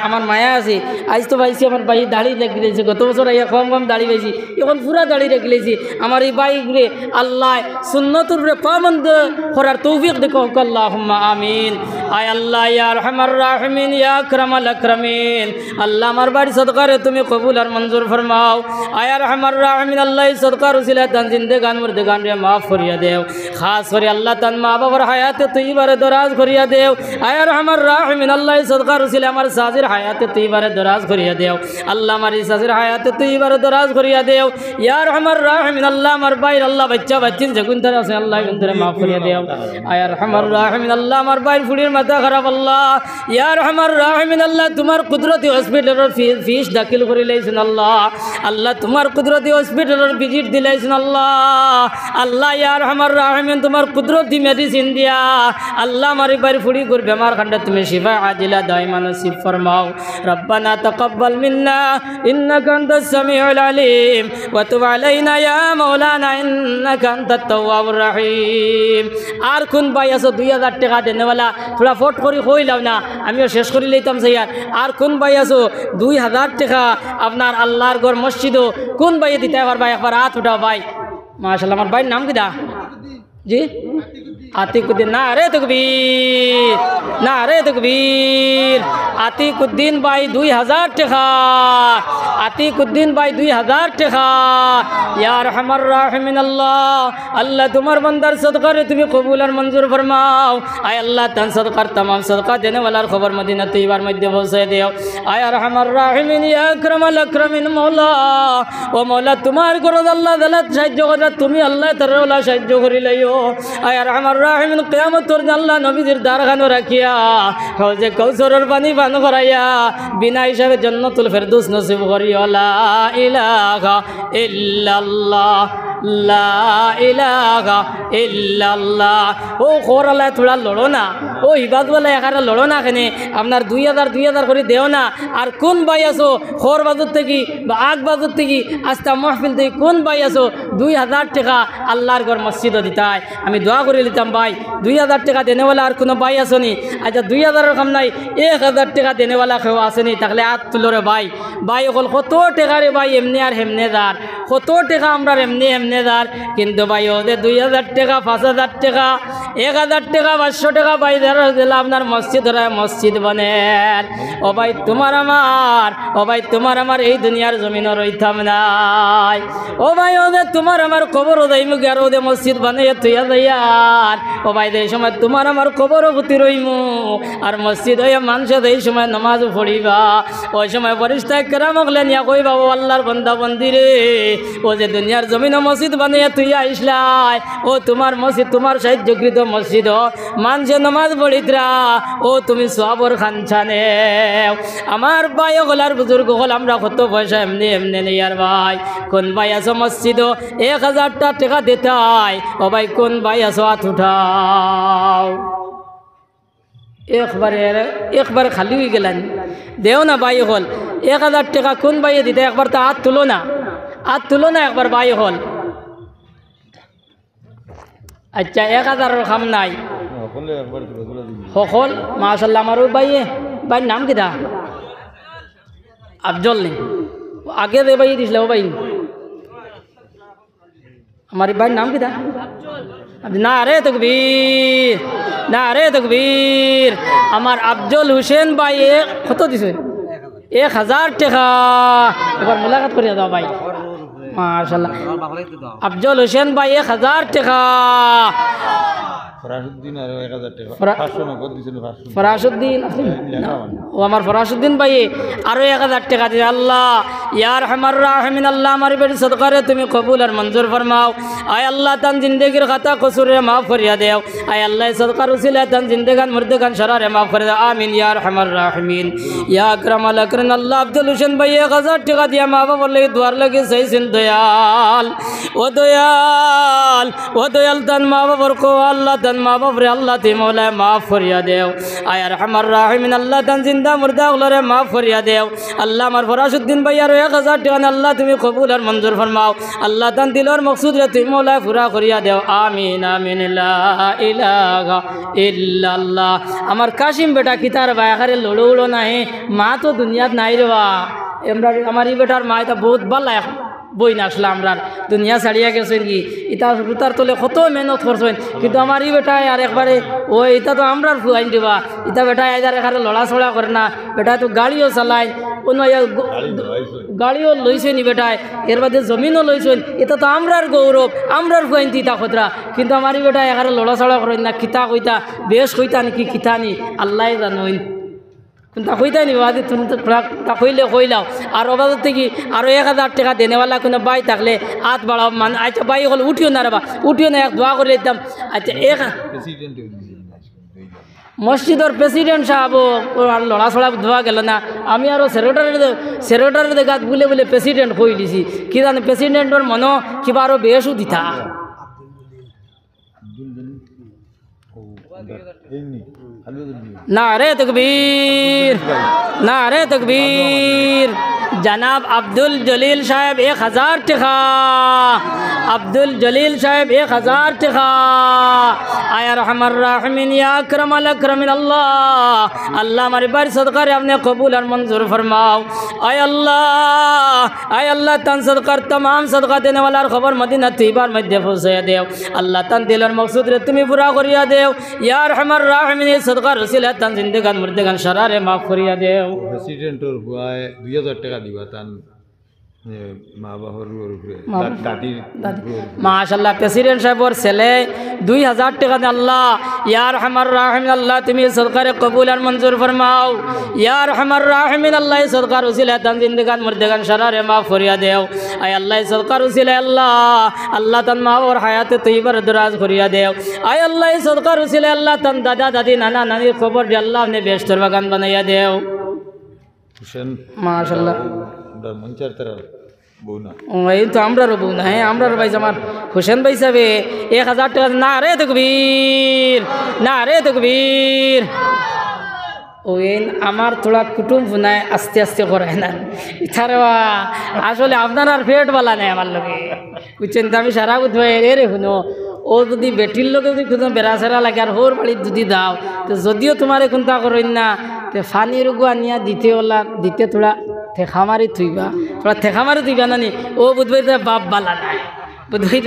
আমার মায়া আছে আজ তো পাইছি আমার ভাই দাড়ি রেখে দিয়েছে গত বছর আইয়া কম কম দাড়ি পাইছি এখন পুরা দাড়ি রেখে দিয়েছি আমার এই ভাই ঘুরে আল্লাহ সুন্নতুর রে পাবন্দ করার তৌফিক দেখো আল্লাহুম্মা আমিন আয় আল্লাহ ইয়া রহমান রাহিমিন ইয়া আকরামাল আকরামিন আল্লাহ আমার বাড়ি সদকারে তুমি কবুল আর মঞ্জুর ফরমাও আয় রহমান রাহিমিন আল্লাহ সদকার উসিলা তান জিন্দেগান মুর্দেগান রে মাফ করিয়া দেও খাস করে আল্লাহ তান মা বাবার হায়াতে তৈবারে দরাজ করিয়া দেও আয় রহমান রাহিমিন আল্লাহ সদকার উসিলা আমার সাজির হায়াতে তৈবারে দরাজ করিয়া দেও আল্লাহ আমার সাজির হায়াতে তৈবারে দরাজ করিয়া দেও ইয়া রহমান রাহিমিন আল্লাহ আমার বাইর আল্লাহ বাচ্চা বাচ্চিন যেগুন তারা আছে আল্লাহ গুন তারা মাফ করিয়া দেও আয় রহমান রাহিমিন আল্লাহ আমার বাইর ফুড়ির মাথা খারাপ আল্লাহ ইয়া রহমান রাহিমিন আল্লাহ তোমার কুদরতি হসপিটালের ফিস দাখিল করে লাইছেন আল্লাহ আল্লাহ তোমার কুদরতি হসপিটালের ভিজিট দিলাইছেন আল্লাহ আল্লাহ ইয়া রহমান রাহিমিন তোমার কুদরতি মেডিসিন দিয়া আল্লাহ আমার বাইর ফুড়ি করে বেমার খান্ডা তুমি শিফা আজিলা দাইমান নসিব ফরমাও রব্বানা তাকাব্বাল মিন্না ইন্নাকা আনতাস সামিউল আলিম ওয়া তুব আলাইনা ইয়া মাওলানা ইন্নাকা আনতাত তাওয়াবুর রহিম আর কোন ভাই আছো 2,000 টাকা দেনেওয়ালা থোড়া ফট করে কইলাম না আমিও শেষ করে লইতাম স্যার আর কোন ভাই আছো 2,000 টাকা আপনার আল্লাহর ঘর মসজিদও কোন ভাই দিতে পারবা একবার হাত উঠাও ভাই মাশাআল্লাহ আমার ভাইয়ের নাম কি দা জি আতিকুদ্দিন না রে তকবীর না রে তকবীর আতিকুদ্দিন ভাই 2,000 টাকা আতিকুদ্দিন ভাই 2000 টাকা ইয়া আরহামার রাহিমিন আল্লাহ আল্লাহ তোমার বান্দার সদকারে তুমি কবুল আর মঞ্জুর ফরমাও আয় আল্লাহ তান সদকার तमाम সদকা দেনে ওয়ালার খবর মদিনা তৈয়বার মধ্যে পৌঁছে দিও আয় আরহামার রাহিমিন ইয়া আকরামাল আকরামিন মওলা ও মওলা তোমার গরজ আল্লাহ দালাত সাহায্য করে তুমি আল্লাহ তাআলা সাহায্য করি লইও আয় আরহামার রাহিমিন কিয়ামতের দিন আল্লাহ নবীর দারখানো রাখিয়া হাউজে কাউসারের পানি পান করাইয়া বিনা হিসাবে জান্নাতুল ফেরদৌস নসিব করিও লা ইলাহা ইল্লাল্লাহ লা ইলাহা ইল্লাল্লাহ ও খোরালা থোড়া লড়ো না ও হিবাদওয়ালা এখানে লড়ো না এখানে আপনার 2000 করে দেও না আর কোন ভাই আছো খোর বাজুর থেকে বা আগ বাজুর থেকে আস্তা মাহফিল থেকে কোন ভাই আছো 2000 টাকা আল্লাহর ঘর মসজিদও দিতাই আমি দোয়া করে নিতাম ভাই 2000 টাকা দেনেওয়ালা আর কোনো ভাই আসনি আচ্ছা 2000 কাম নাই 1000 টাকা দেনেওয়ালা কেউ আসেনি তাহলে হাত তুলো রে ভাই ভাই অকল কত টাকা রে ভাই এমনি আর হেমনে দার কত টাকা আমরা এমনি হেমনে দার কিন্তু ভাই ওদের 2000 টাকা 5000 টাকা 1000 টাকা 500 টাকা ভাই দিলে আপনার মসজিদ হয় মসজিদ বনেন ও ভাই তোমার আমার এই দুনিয়ার জমিনও রইতাম নাই ও ভাই ওদের তোমার আমার কবর ওদের মুখে আর ওদের মসজিদ বানাইয়া তুইয়া যাইয়ার ও ভাই এই সময় তোমার আমার কবরও পুঁতি রইমু আর মসজিদ হইয়া মানুষ এই সময় নামাজ পড়িবা ওই সময় বরিষ্ঠা কেরামকলে নিয়া কইবা ও আল্লাহর বন্দা বন্দিরে ও যে দুনিয়ার জমিনও মসজিদ বানাইয়া তুইয়া আইসলাই ও তোমার মসজিদ তোমার সাহায্যকৃত মসজিদ মানুষে নামাজ পড়িতরা ও তুমি সবর খানছানে আমার ভাই হলার বুজুর্গ হল আমরা কত পয়সা এমনি নেই আর ভাই কোন ভাই আছো মসজিদ 1000 টাকা দিতাই ও ভাই কোন ভাই আছো হাত উঠাও একবার খালি হয়ে গেলেন দেও না ভাই হল 1000 টাকা কোন ভাইয়ে দিতে একবার তো হাত তুলো না একবার ভাই হল আচ্ছা 1000 খাম নাই সকল মাশাল্লাহ আমার ভাই নাম কিতা আফজল নেই আগে দে ভাই দিছিল ও ভাই আমার ভাইয়ের নাম কিতা না রে তকবীর আমার আফজল হোসেন ভাই কত দিছে 1000 টাকা এবার মোলাকাত করিয়া দাও ভাই মাশাল্লাহ আফজল হোসেন ভাই 1000 টাকা ফরাসুদ্দিন ও আমার ফরাসুদ্দিন ভাই আরো 1000 টাকা দিয়ে আল্লাহ ইয়ার হামার রাহমিন আল্লাহ আমার বেটি সদকারে তুমি কবুল আর মঞ্জুর ফরমাও আয় আল্লাহ তান জিন্দগির খাতা কসুরে মাফ করিয়া দেও আয় আল্লাহ সদকার উসিলা তান জিন্দেগান মুর্দেগান শরারে মাফ করে দাও আমিন ইয়ার হামার রাহমিন ইয়া আকরামাল আকরাম আল্লাহ আব্দুল হোসেন ভাই 1000 টাকা দিয়া মা বাবার লাগি দুয়ার লাগি চাইছেন দয়াল তান মা বাবার কো আল্লাহ তান মা বাবরে আল্লাহ তে মৌলা মাফ করিয়া দেও আয় আরহামার রাহিমিন আল্লাহ তান জিন্দা মুর্দা ওগুলোরে মাফ করিয়া দেও আল্লাহ আমার ফরাসুদ্দিন ভাই আর 1000 টাকা আল্লাহ তুমি কবুল আর মঞ্জুর ফরমাও আল্লাহ তান দিলর মকসুদ রে তুমি মৌলা পুরা করিয়া দেও আমিন আমিন লা ইলাহা ইল্লাল্লাহ আমার কাশিম বেটা কিতার ভাই আখারে লড়ো নাই মা তো দুনিয়াত নাই রে বা আমার এই বেটার মা এটা বহুত ভালো বই না আসলে আমরা দুনিয়া ছাড়িয়া গেছেন কি ইটা রুতার তোলে কত মেহনত করছেন কিন্তু আমার এই বেটায় আর একবারে ও এটা তো আমরা ফুয়াইন দিবা ইটা বেটায় আইদার এখানে লড়াছড়া করে না বেটায় তো গাড়িও চালায় কোনো গাড়িও লইছে নি বেটায় এর বাদে জমিনও লইছেন এটা তো আমরার গৌরব আমরার ফুয়াইন ইটা খতরা কিন্তু আমার এই বেটায় এখানে লড়াছড়া করেন না খিতা কইতা বেশ কইতা নাকি খিতা নি আল্লাহ জানোইন তা কইতাই নি বাদি তুমি তা কইলে কইলাও আর অবাদত থেকে আরও 1000 টাকা দেনেওয়ালা কোনো বাই থাকলে হাত বাড়াও মানে আচ্ছা বাই হল উঠিও না রে বা উঠিও না এক দোয়া করে দিতাম আচ্ছা মসজিদের প্রেসিডেন্ট সাহেব আর লড়াছড়া ধোয়া গেল না আমি আরও সেক্রেটারের দেখাত বলে প্রেসিডেন্ট কই দিছি কি জানি প্রেসিডেন্টর মনো কিবা আরও বেশও দিতা नारे तकबीर जनाब अब्दुल जलील साहब 1000 टका अब्दुल जलील साहब 1000 टका आया रहमान राहिमीन या अकरमल अकरमिन अल्लाह अल्लाह हमारी बार सदका रे आपने कबूल और मंजूर फरमाओ आय अल्लाह तन सदकर तमाम सदका देने वाला खबर मदीना तैयबार मध्य पहुंचा देव अल्लाह तन दिल और मकसूद रे तुम्हें पूरा करिया देव या रहमान राहिमीन सदका रसीला तन जिंदगान मुर्देगान शरारे माफ करिया देव प्रेसिडेंटर हुआ है 2000 টাকা দিবা তান মা বাবার উপরে মা- দাদির মাশাল্লাহ প্রেসিডেন্ট সাহেবর ছেলে 2000 টাকা দিয়ে আল্লাহ ইয়া রহমান রাহিম আল্লাহ তুমি সরকারে কবুল আর মঞ্জুর ফরমাও ইয়া রহমান রাহিমিন আল্লাহ সরকার উসিলা তান জিন্দেগান মুর্দেগান সারারে মাফ করিয়া দেও আয় আল্লাহ সরকার উসিলা আল্লাহ আল্লাহ তান মা ওর হায়াতে তৈবার দরাজ করিয়া দেও আয় আল্লাহ সরকার উসিলা আল্লাহ তান দাদা দাদি নানা নানির খবর দিয়ে আল্লাহ আপনি বেশতর বাগান বানাইয়া দেও হুসেন মাশাল্লাহ মঞ্চার তারা বউ না এই তো আমরারও বউ না হ্যাঁ আমরার ভাই আমার হোসেন ভাই সাহেবে 1000 টাকা না রে তকবীর না রে তকবীর ওই আমার থোড়া কুটুম ফুনায় আস্তে আস্তে করে না ইথারে আসলে আপনার আর পেট বলা নেই আমার লোকে বুঝছেন তো আমি সারা বুধ ভাই রে শুনো ও যদি বেটির লোকে যদি কোনো বেড়া সেরা লাগে আর হোর বাড়ির যদি দাও তো যদিও তোমার এখন তা করেন না তো ফানি রোগ আনিয়া দিতে ওলা দিতে থোড়া ঠেকা মারি থুইবা থোড়া ঠেকা মারি থুইবা নানি ও বুধ ভাই বাপ বালা নাই বুধ ভাই